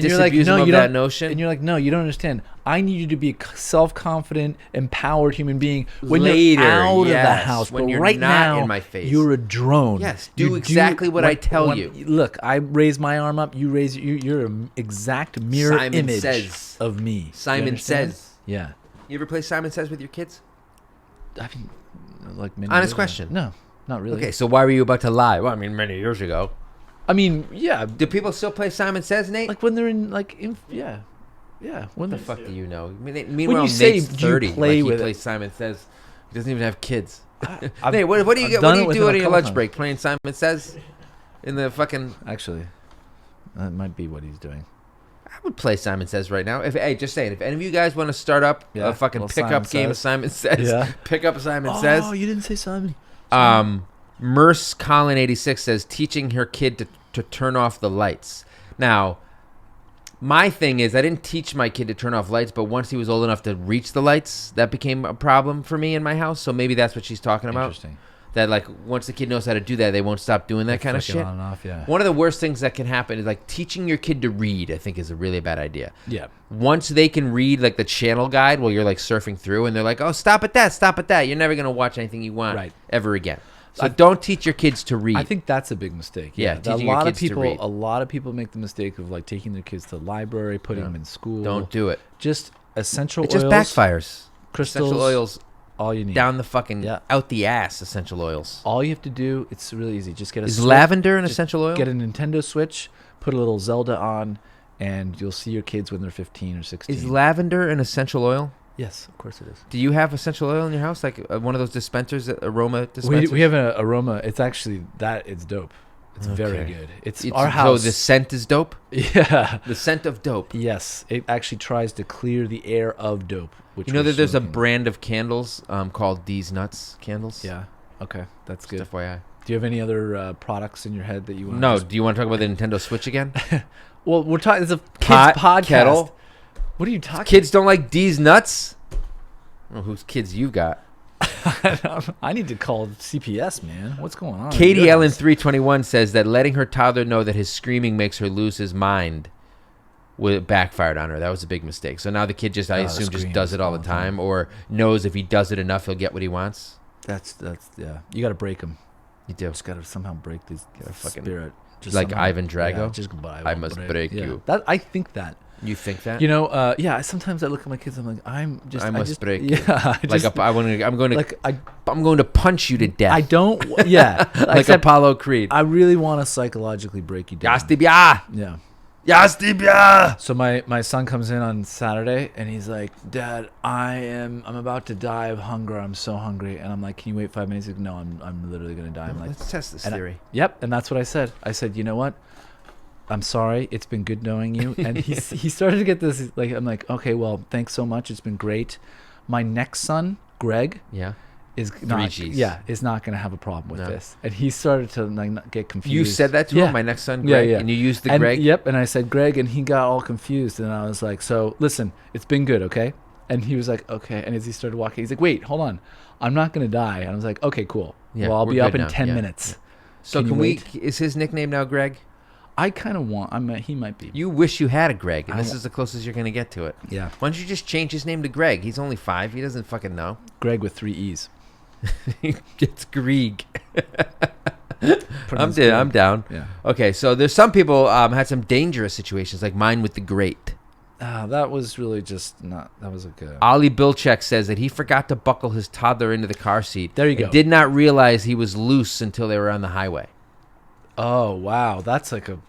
disabuse them of that notion. And you're like, no, you don't understand. I need you to be a self-confident, empowered human being when Later, you're out of the yes, house. when but you're right not now, in my face. you're a drone. Yes, do exactly what I tell you. Look, I raise my arm up. You raise. You're an exact mirror Simon image Says. of me. Simon Says. Yeah. You ever play Simon Says with your kids? I mean, like many honest years question. Ago. No, not really. Okay, so why were you about to lie? Well, I mean, many years ago. I mean, yeah. Do people still play Simon Says, Nate? Like when they're yeah. When the fuck do you know? Meanwhile, when you say Nate's 30. you play like with he plays Simon Says. He doesn't even have kids. I've, Nate, what do you I've get? done What do it you with do him at a your couple lunch times. break? Playing Simon Says in the fucking. Actually, that might be what he's doing. I would play Simon Says right now. Just saying, if any of you guys want to start up a fucking pickup game of Simon Says, pick up Simon Says. Oh, you didn't say Simon. Merce Colin 86 says teaching her kid to turn off the lights. Now, my thing is I didn't teach my kid to turn off lights, but once he was old enough to reach the lights, that became a problem for me in my house. So maybe that's what she's talking about. Interesting. That like once the kid knows how to do that, they won't stop doing that kind of shit. On and off, yeah. One of the worst things that can happen is like teaching your kid to read, I think is a really bad idea. Yeah. Once they can read like the channel guide while you're like surfing through and they're like, oh, stop at that. You're never going to watch anything you want ever again. So don't teach your kids to read. I think that's a big mistake. Yeah, teaching your kids to read. A lot of people make the mistake of like taking their kids to the library, putting them in school. Don't do it. Just essential oils. It just backfires. Crystals. Essential oils. All you need. Down the fucking, out the ass, essential oils. All you have to do, it's really easy. Just get a Is Switch, lavender an essential oil? Get a Nintendo Switch, put a little Zelda on, and you'll see your kids when they're 15 or 16. Is lavender an essential oil? Yes, of course it is. Do you have essential oil in your house? Like one of those dispensers, aroma dispensers? We have an aroma. It's actually, it's dope. It's very good. It's our house. So the scent is dope? Yeah. The scent of dope. Yes. It actually tries to clear the air of dope. Which you know that there's a brand of candles called These Nuts candles? Yeah. Okay. That's good. Just FYI. Do you have any other products in your head that you want No. Do you want to talk about the Nintendo Switch again? Well, we're talking. It's a kids podcast. Kettle. What are you talking? Kids don't like These Nuts? I don't know whose kids you've got. I need to call CPS, man. What's going on? Katie Ellen 321 says that letting her toddler know that his screaming makes her lose his mind backfired on her. That was a big mistake. So now the kid just, I assume, just does it all the time, or knows if he does it enough, he'll get what he wants. That's yeah. You got to break him. You do. Just got to somehow break this fucking spirit. Just like somehow, Ivan Drago. Yeah, I must break you. I think that. You think that? You know, yeah. Sometimes I look at my kids. I'm like, I must break. Yeah, I'm going to punch you to death. I don't. Yeah, like Apollo Creed. I really want to psychologically break you down. Yeah. So my son comes in on Saturday and he's like, Dad, I'm about to die of hunger. I'm so hungry. And I'm like, can you wait 5 minutes? He's like, no, I'm literally gonna die. I'm like, let's test this theory. Yep, and that's what I said. I said, you know what? I'm sorry. It's been good knowing you. And he started to get this. Like, I'm like, okay, well, thanks so much. It's been great. My next son, Greg, is not going to have a problem with this. And he started to like get confused. You said that to him, my next son, Greg, and you used the Greg. Yep, and I said Greg, and he got all confused. And I was like, so listen, it's been good, okay? And he was like, okay. And as he started walking, he's like, wait, hold on, I'm not going to die. And I was like, okay, cool. Yeah, well, I'll be up in 10 minutes. Yeah. So is his nickname now Greg? I kind of want. He might be. You wish you had a Greg, and this is the closest you're going to get to it. Yeah. Why don't you just change his name to Greg? He's only 5. He doesn't fucking know. Greg with 3 E's. It's Grieg. I'm down. Yeah. Okay, so there's some people had some dangerous situations, like mine with the grate. That was really just not. That was a good. Ollie Bilchek says that he forgot to buckle his toddler into the car seat. There you go. Did not realize he was loose until they were on the highway. Oh wow, that's like a.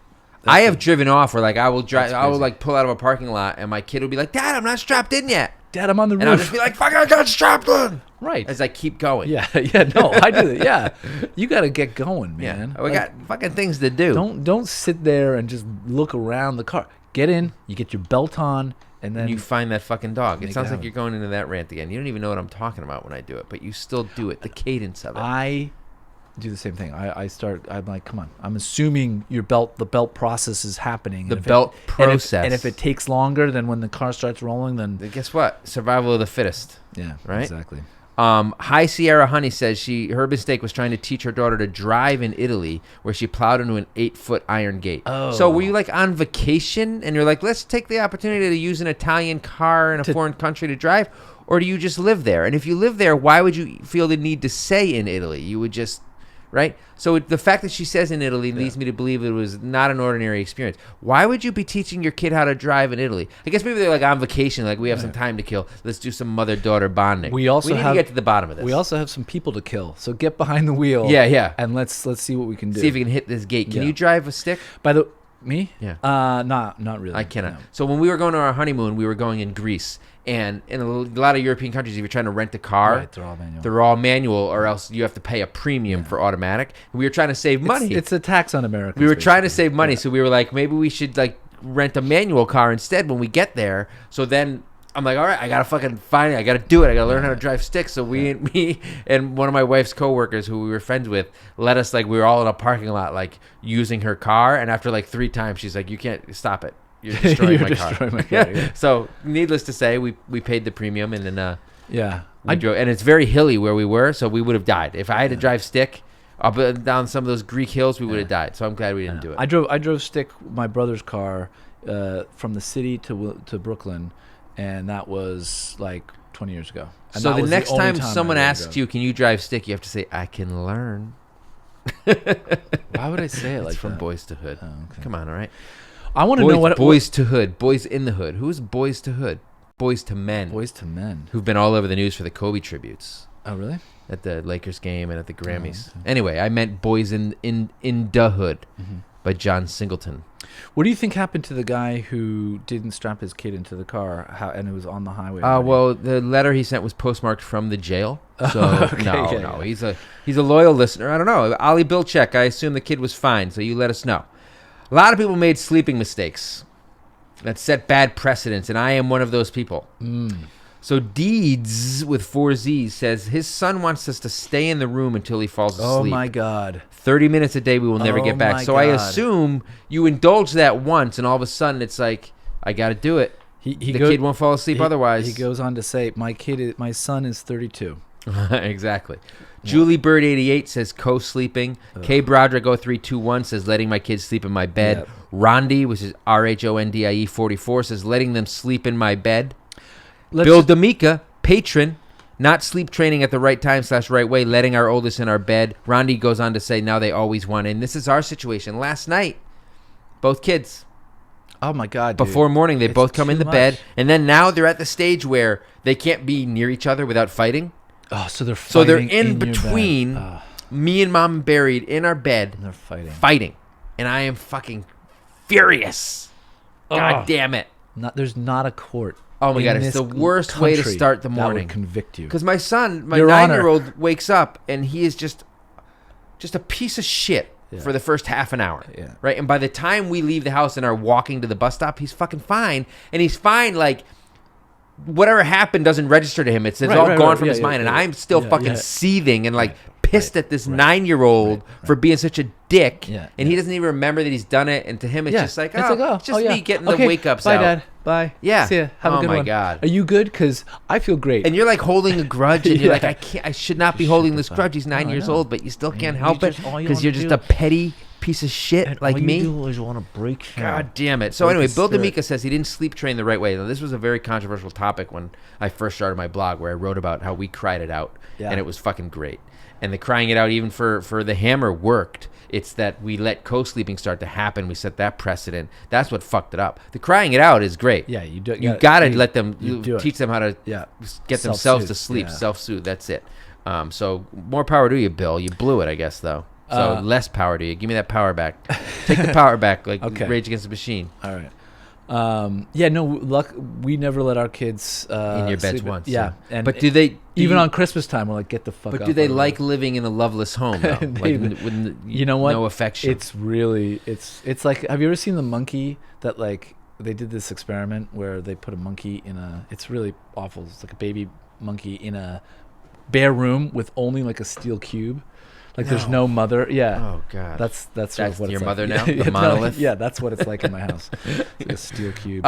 I have driven off where like I will drive. I will like pull out of a parking lot, and my kid will be like, "Dad, I'm not strapped in yet." Dad, I'm on the roof. And I'll just be like, "Fuck, I got strapped in." Right. As I keep going. Yeah. No, I do that. Yeah. You got to get going, man. Yeah. We got fucking things to do. Don't sit there and just look around the car. Get in. You get your belt on. And then you find that fucking dog. It sounds like happen. you're going into that rant again. You don't even know what I'm talking about when I do it, but you still do it. The cadence of it. I do the same thing. I'm like, come on. I'm assuming the belt process is happening. The belt process. And if it takes longer than when the car starts rolling, then guess what? Survival of the fittest. Yeah, right? Exactly. High Sierra Honey says her mistake was trying to teach her daughter to drive in Italy, where she plowed into an 8-foot iron gate. Oh. So were you like on vacation and you're like, let's take the opportunity to use an Italian car in a foreign country to drive? Or do you just live there? And if you live there, why would you feel the need to say in Italy? You would just, right? So the fact that she says in Italy leads me to believe it was not an ordinary experience. Why would you be teaching your kid how to drive in Italy? I guess maybe they're like on vacation, like we have some time to kill. Let's do some mother-daughter bonding. We need to get to the bottom of this. We also have some people to kill. So get behind the wheel. Yeah. And let's see what we can do. See if we can hit this gate. Can you drive a stick? Me? Yeah. Not really. I cannot. No. So when we were going to our honeymoon, we were going in Greece. And in a lot of European countries, if you're trying to rent a car, right, they're all manual, or else you have to pay a premium for automatic. And we were trying to save money. It's a tax on Americans. We were trying to save money, so we were like, maybe we should like rent a manual car instead when we get there. So then I'm like, all right, I gotta fucking find it. I gotta do it. I gotta learn how to drive sticks. So me and one of my wife's coworkers, who we were friends with, let us like we were all in a parking lot, like using her car. And after like 3 times, she's like, you can't stop it. You're destroying my car. Yeah. So needless to say, we paid the premium and then I drove, and it's very hilly where we were, so we would have died if I had to drive stick up and down some of those Greek hills. We would have died. So I'm glad we didn't do it. I drove stick my brother's car from the city to Brooklyn, and that was like 20 years ago. And so the next time time someone asks you, "Can you drive stick?" you have to say, "I can learn." Why would I say it like it's from that? Boys to Hood. Oh, okay. Come on, all right. I want to know what Boys to Hood, Boys in the Hood. Who's Boys to Hood? Boys to Men. Boys to Men, who've been all over the news for the Kobe tributes. Oh, really? At the Lakers game and at the Grammys. Oh, okay. Anyway, I meant Boys in the Hood by John Singleton. What do you think happened to the guy who didn't strap his kid into the car and it was on the highway? Well, the letter he sent was postmarked from the jail. So okay, no, he's a loyal listener. I don't know. Ollie Bilchek, I assume the kid was fine, so you let us know. A lot of people made sleeping mistakes that set bad precedents, and I am one of those people. So Deeds with 4 Z's says his son wants us to stay in the room until he falls asleep. Oh my God. 30 minutes a day, we will never get back. So I assume you indulge that once, and all of a sudden it's like, I got to do it. The kid won't fall asleep otherwise. He goes on to say, my son is 32. Exactly. Julie Bird 88 says co-sleeping. K Broderick 0321 says letting my kids sleep in my bed. Yep. Rondi, which is RHONDIE 44, says letting them sleep in my bed. Bill D'Amica, patron, not sleep training at the right time / right way, letting our oldest in our bed. Rondi goes on to say now they always want in. This is our situation. Last night, both kids. Oh my God! Before morning, they both come in the bed, and then now they're at the stage where they can't be near each other without fighting. Oh, so they're fighting. So they're in between me and Mom buried in our bed. And they're fighting, and I am fucking furious. God damn it! There's not a court. Oh my God! It's the worst way to start the morning. That would convict you. Because my son, my 9-year-old, wakes up and he is just a piece of shit. For the first half an hour, right? And by the time we leave the house and are walking to the bus stop, he's fucking fine. And he's fine, like, whatever happened doesn't register to him. It's all gone from his mind. And I'm still fucking seething and, like, pissed at this 9-year-old for being such a dick. And he doesn't even remember that he's done it. And to him, it's just like, it's just me getting the wake-ups Bye, out. Dad. Bye. Yeah. See ya. Have a good one. Oh, my God. Are you good? Because I feel great. And you're, like, holding a grudge. And you're like, I should not be holding this grudge. He's 9 years old, but you still can't help it because you're just a petty piece of shit like me. All you do is want to break him. God damn it. So anyway, Bill D'Amica says he didn't sleep train the right way. Now, this was a very controversial topic when I first started my blog, where I wrote about how we cried it out, and it was fucking great. And the crying it out, even for the hammer, worked. It's that we let co-sleeping start to happen. We set that precedent. That's what fucked it up. The crying it out is great. Yeah, you do. You gotta let them teach them how to get themselves Self-soothe. to sleep, self-soothe. That's it. So more power to you, Bill. You blew it, I guess, though. So less power to you. Give me that power back. Take the power back, like Rage Against the Machine. All right. Luck. We never let our kids in your beds once. Yeah, but do they? Even on Christmas time, we're like, get the fuck. But up do they like living in a loveless home? Though? You know what? No affection. It's really it's like. Have you ever seen the monkey that like they did this experiment where they put a monkey in a? It's really awful. It's like a baby monkey in a bare room with only like a steel cube. Like there's no mother. Yeah. Oh God. That's sort of what your it's mother like. now. The monolith. Yeah, that's what it's like in my house. It's like a steel cube.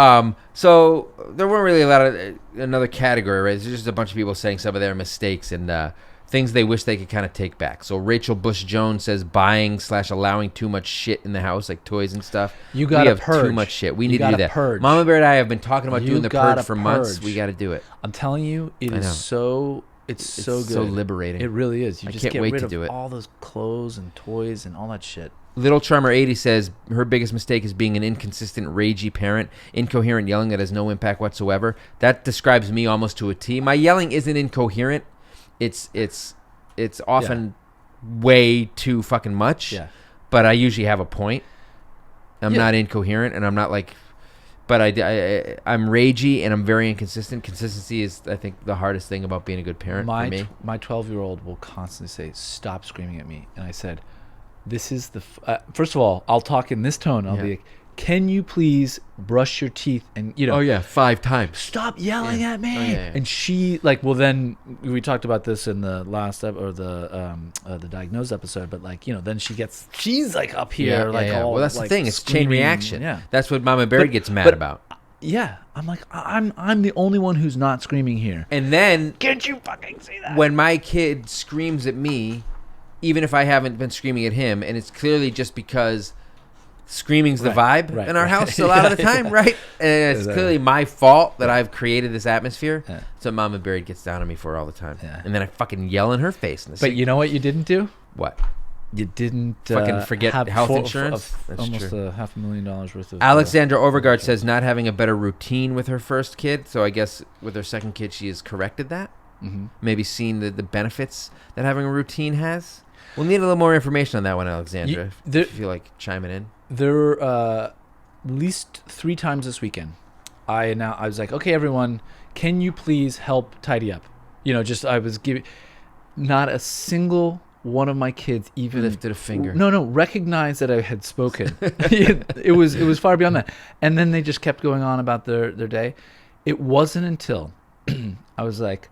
So there weren't really a lot of another category, right? It's just a bunch of people saying some of their mistakes and things they wish they could kind of take back. So Rachel Bush Jones says buying/allowing too much shit in the house, like toys and stuff. You got to purge. We have too much shit. We need to do that. Purge. Mama Bear and I have been talking about doing the purge for months. We got to do it. I'm telling you, it is so. It's so good. So liberating. It really is. You I just can't get wait rid to do of it. all those clothes and toys and all that shit. Little Charmer 80 says her biggest mistake is being an inconsistent, ragey parent, incoherent yelling that has no impact whatsoever. That describes me almost to a T. My yelling isn't incoherent. It's often way too fucking much. Yeah. But I usually have a point. I'm not incoherent, and I'm not like. But I'm ragey and I'm very inconsistent. Consistency is, I think, the hardest thing about being a good parent for me. My 12-year-old will constantly say, "Stop screaming at me," and I said, "This is the first of all, I'll talk in this tone. I'll be like, can you please brush your teeth and 5 times. Stop yelling at me." Yeah. And she well then we talked about this in the last the diagnosed episode, but then she's like up here all, well, that's like, the thing. It's screaming. chain reaction. Yeah. That's what Mama Bear gets mad about. Yeah, I'm like I'm the only one who's not screaming here. And then can't you fucking see that? When my kid screams at me, even if I haven't been screaming at him, and it's clearly just because screaming's the vibe in our house a lot of the time, right? And it's clearly my fault that I've created this atmosphere. Yeah. So Mama Bear gets down on me for it all the time. Yeah. And then I fucking yell in her face. But you know what you didn't do? What? You didn't fucking forget health insurance. That's almost true. $500,000 worth of. Alexandra Overgaard says not having a better routine with her first kid. So I guess with her second kid, she has corrected that. Mm-hmm. Maybe seen the benefits that having a routine has. We'll need a little more information on that one, Alexandra. If you feel like chiming in. There at least 3 times this weekend. I was like, okay, everyone, can you please help tidy up? I was giving. Not a single one of my kids even lifted a finger. No, recognized that I had spoken. It was far beyond that. And then they just kept going on about their day. It wasn't until I was like,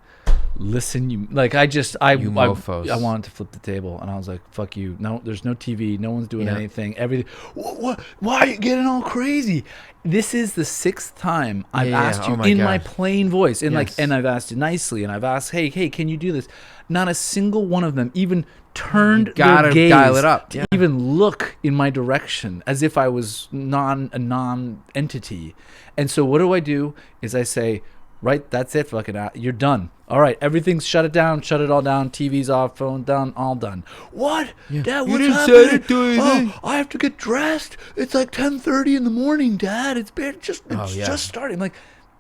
listen, you mofos. I wanted to flip the table, and I was like, fuck you. No, there's no TV. No one's doing anything. Everything. What? Why are you getting all crazy? This is the 6th time I've asked you my plain voice, and and I've asked you nicely, and I've asked, hey, can you do this? Not a single one of them even turned their gaze dial it up. to even look in my direction, as if I was a non-entity. And so what do? Is I say, right, that's it, fucking out. You're done. All right, everything's shut it all down, TV's off, phone down, all done. What? Yeah. Dad, what's happening? I have to get dressed. It's like 10:30 in the morning, Dad. It's just starting. I'm like,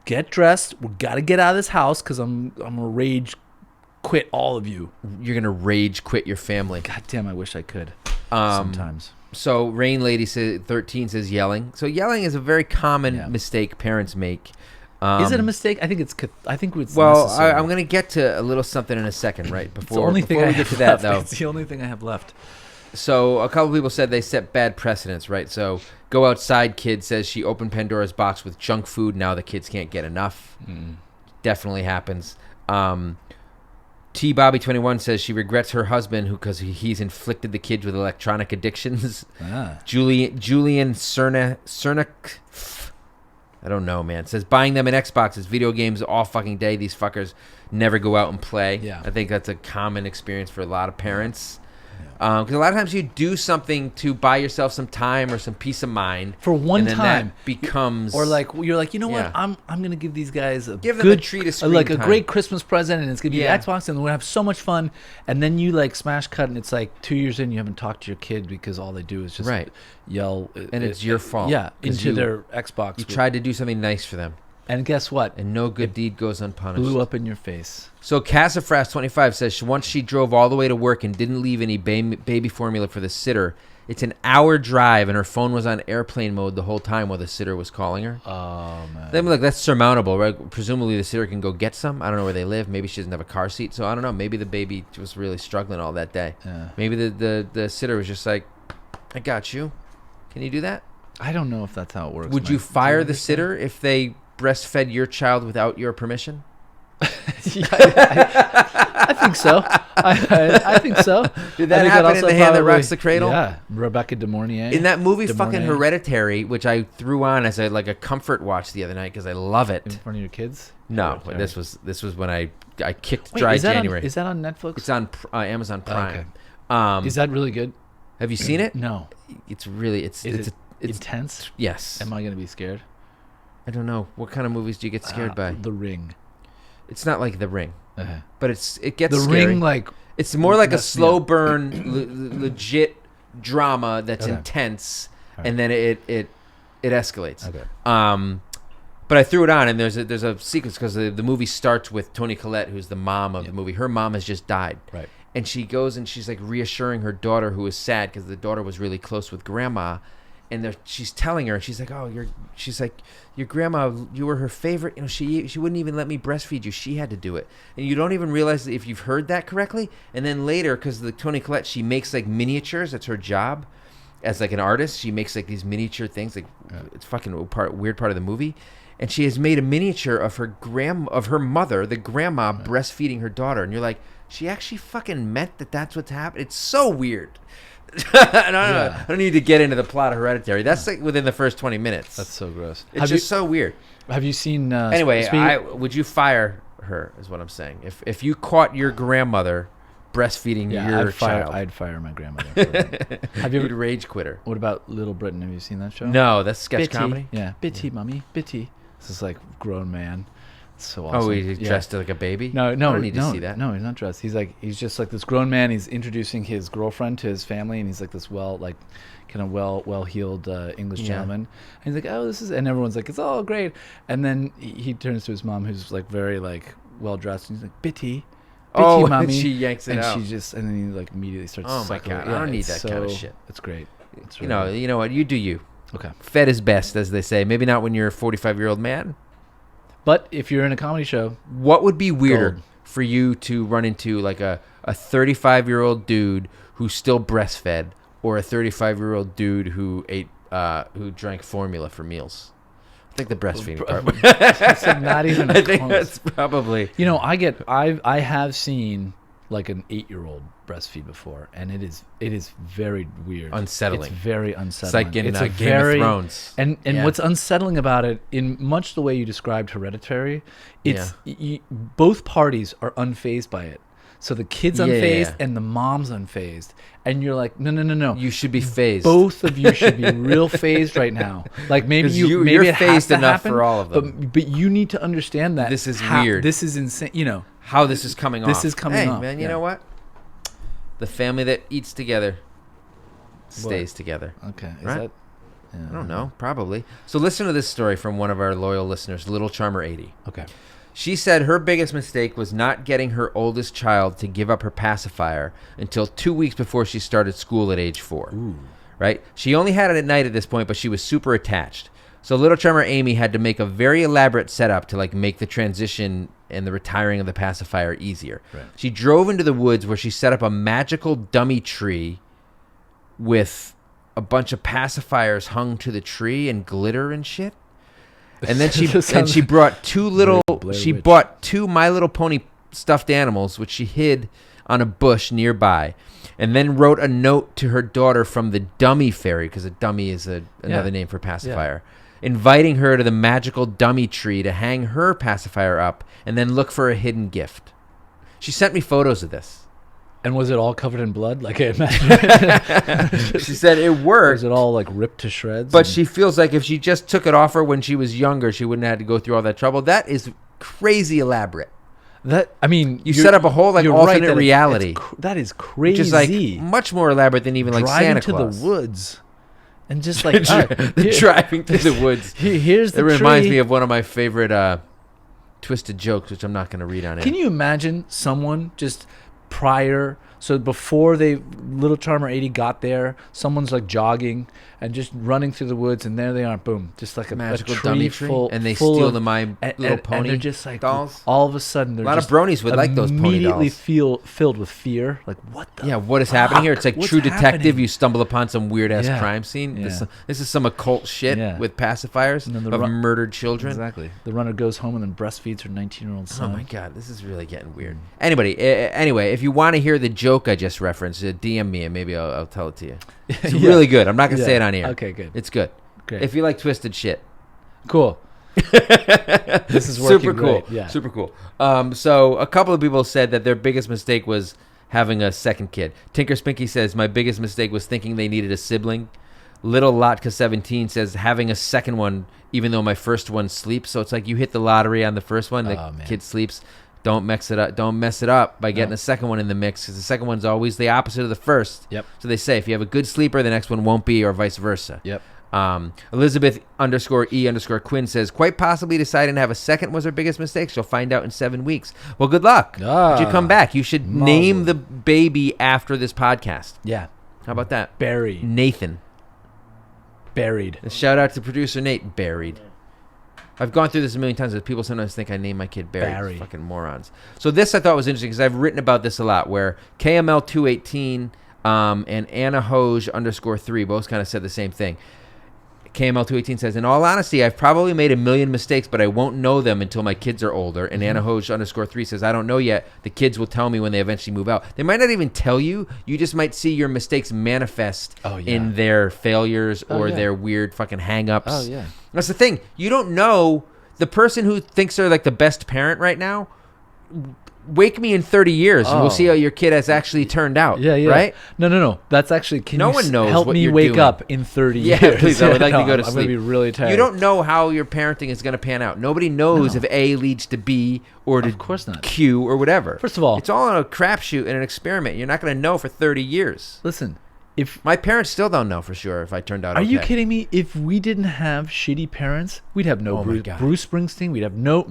get dressed. We got to get out of this house because I'm a rage quit all of you. You're going to rage quit your family. God damn, I wish I could sometimes. So Rain Lady 13 says yelling. So yelling is a very common mistake parents make. Is it a mistake? I think it's. Well, necessary. I'm going to get to a little something in a second, right? Before we get to that, though. It's the only thing I have left. So a couple people said they set bad precedents, right? So Go Outside Kid says she opened Pandora's box with junk food. Now the kids can't get enough. Definitely happens. T Bobby 21 says she regrets her husband because he's inflicted the kids with electronic addictions. Julian Cernak. I don't know, man. It says buying them an Xboxes, video games all fucking day. These fuckers never go out and play. Yeah. I think that's a common experience for a lot of parents. Because a lot of times you do something to buy yourself some time or some peace of mind for one and then time that becomes, or like you're like, you know what, I'm gonna give these guys give them a treat of screen like a time. great Christmas present, and it's gonna be the Xbox, and we're gonna have so much fun. And then you like smash cut, and it's like 2 years in, you haven't talked to your kid because all they do is just yell, and it's your fault. Yeah, into their Xbox. You tried to do something nice for them. And guess what? And no good deed goes unpunished. Blew up in your face. So Cassafras25 says once she drove all the way to work and didn't leave any baby formula for the sitter. It's an hour drive, and her phone was on airplane mode the whole time while the sitter was calling her. Oh, man. Then look, that's surmountable, right? Presumably the sitter can go get some. I don't know where they live. Maybe she doesn't have a car seat, so I don't know. Maybe the baby was really struggling all that day. Yeah. Maybe the sitter was just like, I got you. Can you do that? I don't know if that's how it works. Would you fire the sitter if they breastfed your child without your permission? I think so. I think so. Did that happen in The Hand That Rocks the Cradle? Yeah, Rebecca De Mornay. In that movie, fucking Hereditary, which I threw on as a comfort watch the other night because I love it. In front of your kids? No, but this was when I kicked Dry January. Is that on Netflix? It's on Amazon Prime. Okay. Is that really good? Have you seen it? No. It's really it's intense. Yes. Am I gonna be scared? I don't know. What kind of movies do you get scared by? The Ring. It's not like The Ring, but it gets The scary. Ring, like it's more like a slow burn, legit drama that's intense, and then it escalates. Okay. But I threw it on, and there's a sequence because the movie starts with Toni Collette, who's the mom of the movie. Her mom has just died, right? And she goes and she's like reassuring her daughter, who is sad because the daughter was really close with grandma. And she's telling her, she's like, your grandma, you were her favorite. You know, she wouldn't even let me breastfeed you. She had to do it. And you don't even realize if you've heard that correctly. And then later, because the Toni Collette, she makes like miniatures. That's her job as like an artist. She makes like these miniature things. Like it's fucking weird part of the movie. And she has made a miniature of her mother, the grandma, breastfeeding her daughter. And you're like, she actually fucking meant that that's what's happening. It's so weird. I don't need to get into the plot of Hereditary. That's like within the first 20 minutes. That's so gross. It's just so weird. Have you seen? Anyway, would you fire her? Is what I'm saying. If you caught your grandmother breastfeeding your child, I'd fire my grandmother. For that. Have you rage quitter? What about Little Britain? Have you seen that show? No, that's sketch Bitty. comedy. Yeah, Bitty, mommy, Bitty. This is like grown man. So awesome. Oh, he's dressed like a baby? No, I don't need to see that. No, he's not dressed. He's just like this grown man. He's introducing his girlfriend to his family, and he's like this well-heeled English gentleman. And he's like, oh, this is, and everyone's like, it's all great. And then he turns to his mom, who's like very like well dressed, and he's like, Bitty, mommy. And she yanks it out. And then he like immediately starts. Oh my god, I don't need that kind of shit. It's great. It's you know what? You do you. Okay. Fed is best, as they say. Maybe not when you're a 45-year-old man. But if you're in a comedy show, what would be weirder for you to run into, like a 35-year-old dude who still breastfed, or a 35-year-old dude who drank formula for meals? I think the breastfeeding part. It's not even. I think that's probably. You know, I have seen like an 8-year-old breastfeed before, and it is very weird, unsettling. It's very unsettling. It's like in Game of Thrones. And what's unsettling about it, in much the way you described Hereditary, it's both parties are unfazed by it. So the kid's unfazed and the mom's unfazed, and you're like, no. You should be phased. Both of you should be real phased right now. Like maybe you're it phased has to enough happen, for all of them. But you need to understand that this is weird. This is insane. You know how this is coming off. This is coming off. Hey man, you know what? The family that eats together stays together. Okay. Is right? that? I don't know. Probably. So listen to this story from one of our loyal listeners, Little Charmer 80. Okay. She said her biggest mistake was not getting her oldest child to give up her pacifier until 2 weeks before she started school at age 4. Ooh. Right? She only had it at night at this point, but she was super attached. So Little Charmer Amy had to make a very elaborate setup to like make the transition and the retiring of the pacifier easier. Right. She drove into the woods where she set up a magical dummy tree with a bunch of pacifiers hung to the tree and glitter and shit. And then she brought bought 2 My Little Pony stuffed animals, which she hid on a bush nearby, and then wrote a note to her daughter from the dummy fairy, because a dummy is another name for pacifier, inviting her to the magical dummy tree to hang her pacifier up and then look for a hidden gift. She sent me photos of this. And was it all covered in blood? Like I imagine. She said it worked. Was it all like ripped to shreds? But she feels like if she just took it off her when she was younger, she wouldn't have had to go through all that trouble. That is crazy elaborate. You set up a whole like alternate reality. That is crazy. Which is like much more elaborate than even like Santa Claus. Driving to the woods. And just like driving through the woods. Here's the tree. It reminds me of one of my favorite twisted jokes, which I'm not going to read on it. Can you imagine someone just prior, so before Little Charmer 80 got there, someone's like jogging and just running through the woods, and there they are, boom, just like a magical tree dummy full, and they full steal of, the My Little Pony and they're just like dolls. All of a sudden, they're a lot of bronies would like those pony immediately dolls. filled with fear. Like what the? What is happening here? It's like What's True Detective. happening? You stumble upon some weird ass Yeah. crime scene. Yeah. This is some occult shit with pacifiers of murdered children. Exactly. The runner goes home and then breastfeeds her 19-year-old son. Oh my god, this is really getting weird. Anyway, if you want to hear the joke I just referenced, DM me and maybe I'll tell it to you. It's really good. I'm not gonna say it on here. Okay, good. It's good. Great. If you like twisted shit. Cool. This is working super cool. Great. Yeah. Super cool. So a couple of people said that their biggest mistake was having a second kid. Tinker Spinky says my biggest mistake was thinking they needed a sibling. Little Lotka 17 says having a second one, even though my first one sleeps. So it's like you hit the lottery on the first one, the kid sleeps. Don't mess it up. Don't mess it up by getting a second one in the mix, because the second one's always the opposite of the first. Yep. So they say if you have a good sleeper, the next one won't be, or vice versa. Yep. Elizabeth_E_Quinn says, quite possibly deciding to have a second was her biggest mistake. She'll find out in 7 weeks. Well, good luck. Would you come back? You should name the baby after this podcast. Yeah. How about that? Barry. Nathan. Buried. A shout out to producer Nate. Buried. I've gone through this a million times, but people sometimes think I name my kid Barry. Fucking morons. So this I thought was interesting because I've written about this a lot, where KML218 and Anna Hoj _3 both kind of said the same thing. KML218 says, in all honesty, I've probably made a million mistakes, but I won't know them until my kids are older. And Anna Hoj _3 says, I don't know yet. The kids will tell me when they eventually move out. They might not even tell you. You just might see your mistakes manifest in their failures or their weird fucking hang-ups. Oh, yeah. That's the thing. You don't know. The person who thinks they're like the best parent right now, wake me in 30 years and we'll see how your kid has actually turned out. Yeah. Right? No. That's actually, no one knows help what me you're wake doing. up in 30 years? Yeah, please. I would like to go to sleep. I'm going to be really tired. You don't know how your parenting is going to pan out. Nobody knows if A leads to B or to of course not. Q or whatever. First of all, it's all a crapshoot and an experiment. You're not going to know for 30 years. Listen. If my parents still don't know for sure if I turned out okay. Are you kidding me? If we didn't have shitty parents, we'd have no Bruce Springsteen. We'd have no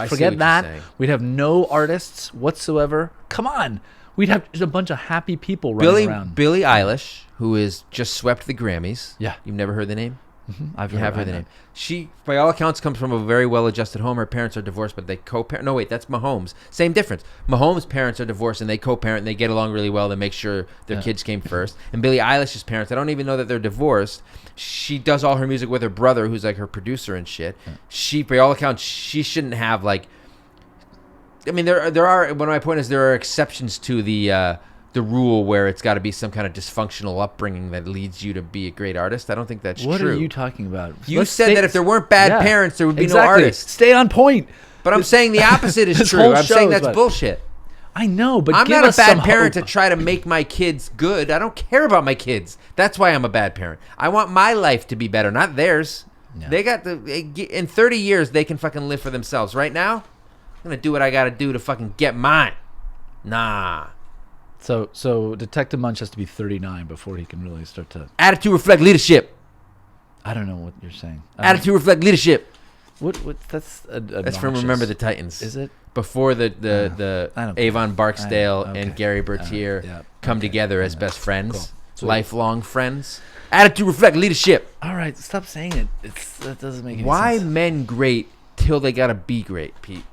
forget that. We'd have no artists whatsoever. Come on. We'd have just a bunch of happy people running around. Billie Eilish, who is just swept the Grammys. Yeah. You've never heard the name? Mm-hmm. I've heard the name. She, by all accounts, comes from a very well-adjusted home. Her parents are divorced, but they co-parent. No, wait, that's Mahomes. Same difference. Mahomes' parents are divorced, and they co-parent, and they get along really well. They make sure their kids came first. And Billie Eilish's parents, I don't even know that they're divorced. She does all her music with her brother, who's like her producer and shit. Yeah. She, by all accounts, she shouldn't have like. I mean, there are. One of my point is there are exceptions to the rule where it's got to be some kind of dysfunctional upbringing that leads you to be a great artist. I don't think that's true. What are you talking about? You said that if there weren't bad parents, there would be no artists. Stay on point. But I'm saying the opposite is true. I'm saying that's bullshit. I know, but I'm not a bad parent to try to make my kids good. I don't care about my kids. That's why I'm a bad parent. I want my life to be better, not theirs. No. They got in 30 years they can fucking live for themselves. Right now, I'm gonna do what I gotta do to fucking get mine. Nah. So Detective Munch has to be 39 before he can really start to... Attitude reflect leadership. I don't know what you're saying. Attitude reflect leadership. What? That's from Remember the Titans. Is it? Before the Avon Barksdale and Gary Bertier come together as best friends, lifelong friends. Attitude reflect leadership. All right, stop saying it. That doesn't make any sense. Why men great till they gotta be great, Pete?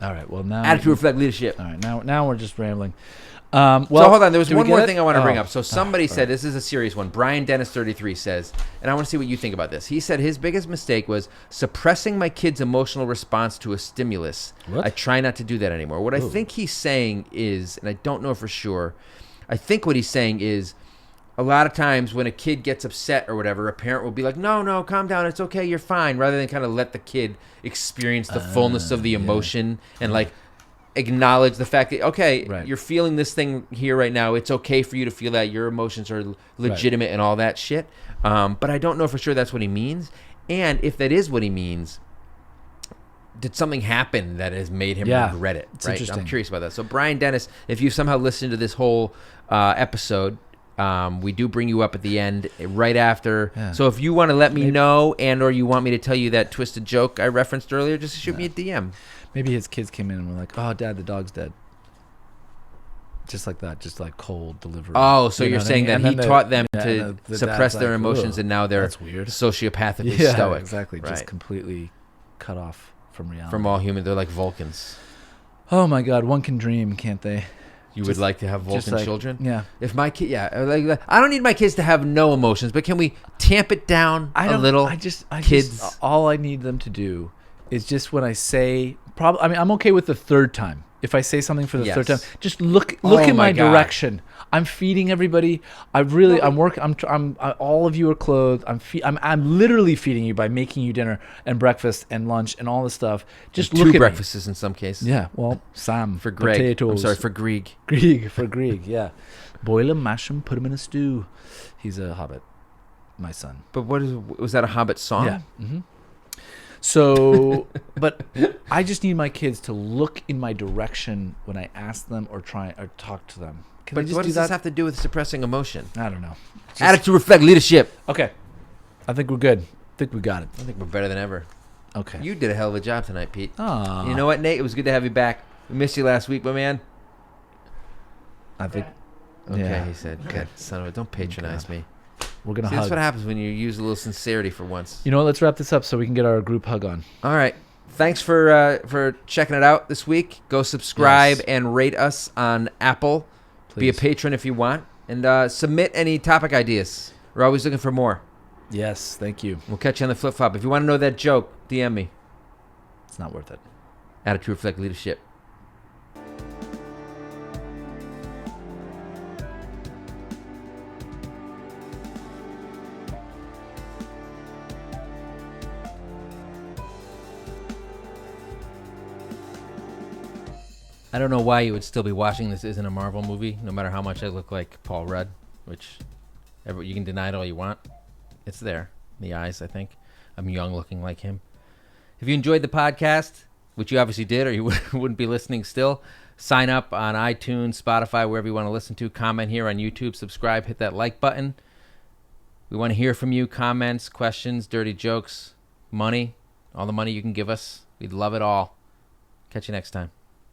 All right, well now... Attitude reflect leadership. All right, now we're just rambling. So hold on, there was one more thing I want to bring up. So somebody said, this is a serious one. Brian Dennis 33 says, and I want to see what you think about this. He said his biggest mistake was suppressing my kid's emotional response to a stimulus. What? I try not to do that anymore. What I think he's saying is, and I don't know for sure, I think what he's saying is a lot of times when a kid gets upset or whatever, a parent will be like, no, calm down, it's okay, you're fine, rather than kind of let the kid experience the fullness of the emotion and like acknowledge the fact that, okay, Right. you're feeling this thing here right now. It's okay for you to feel that. Your emotions are legitimate and all that shit. But I don't know for sure that's what he means. And if that is what he means, did something happen that has made him regret it? It's right? interesting. I'm curious about that. So Brian Dennis, if you somehow listened to this whole episode, we do bring you up at the end right after. Yeah. So if you want to let me know or you want me to tell you that twisted joke I referenced earlier, just shoot me a DM. Maybe his kids came in and were like, "Oh, Dad, the dog's dead." Just like that, just like cold delivery. Oh, so you're saying that he taught them to suppress their emotions, and now they're that's weird. Sociopathically yeah, stoic. Exactly. Right. Just completely cut off from reality. From all human, they're like Vulcans. Oh my God, one can dream, can't they? You would like to have Vulcan children? Yeah. If my kid, like I don't need my kids to have no emotions, but can we tamp it down a little? Kids. All I need them to do is just when I say, I'm okay with the third time. If I say something for the third time, just look in my direction. I'm feeding everybody. I'm working. All of you are clothed. I'm literally feeding you by making you dinner and breakfast and lunch and all this stuff. Just look at 2 breakfasts in some cases. Yeah. Well, Sam for Greg. Potatoes. I'm sorry, for Grieg. Grieg. Yeah. Boil him, mash him, put him in a stew. He's a hobbit, my son. But was that a Hobbit song? Yeah. Mm-hmm. So, but I just need my kids to look in my direction when I ask them or talk to them. But what does this have to do with suppressing emotion? I don't know. Attitude reflect leadership. Okay. I think we're good. I think we got it. I think we're better than ever. Okay. You did a hell of a job tonight, Pete. Aww. You know what, Nate? It was good to have you back. We missed you last week, my man. I think. Okay, he said. God, son of a, don't patronize me. We're going to hug. That's what happens when you use a little sincerity for once. You know what? Let's wrap this up so we can get our group hug on. All right. Thanks for checking it out this week. Go subscribe and rate us on Apple. Please. Be a patron if you want. And submit any topic ideas. We're always looking for more. Yes, thank you. We'll catch you on the flip-flop. If you want to know that joke, DM me. It's not worth it. Attitude reflect leadership. I don't know why you would still be watching This Isn't a Marvel movie, no matter how much I look like Paul Rudd, which you can deny it all you want. It's there in the eyes, I think. I'm young looking like him. If you enjoyed the podcast, which you obviously did or you wouldn't be listening still, sign up on iTunes, Spotify, wherever you want to listen to. Comment here on YouTube, subscribe, hit that like button. We want to hear from you. Comments, questions, dirty jokes, money, all the money you can give us. We'd love it all. Catch you next time.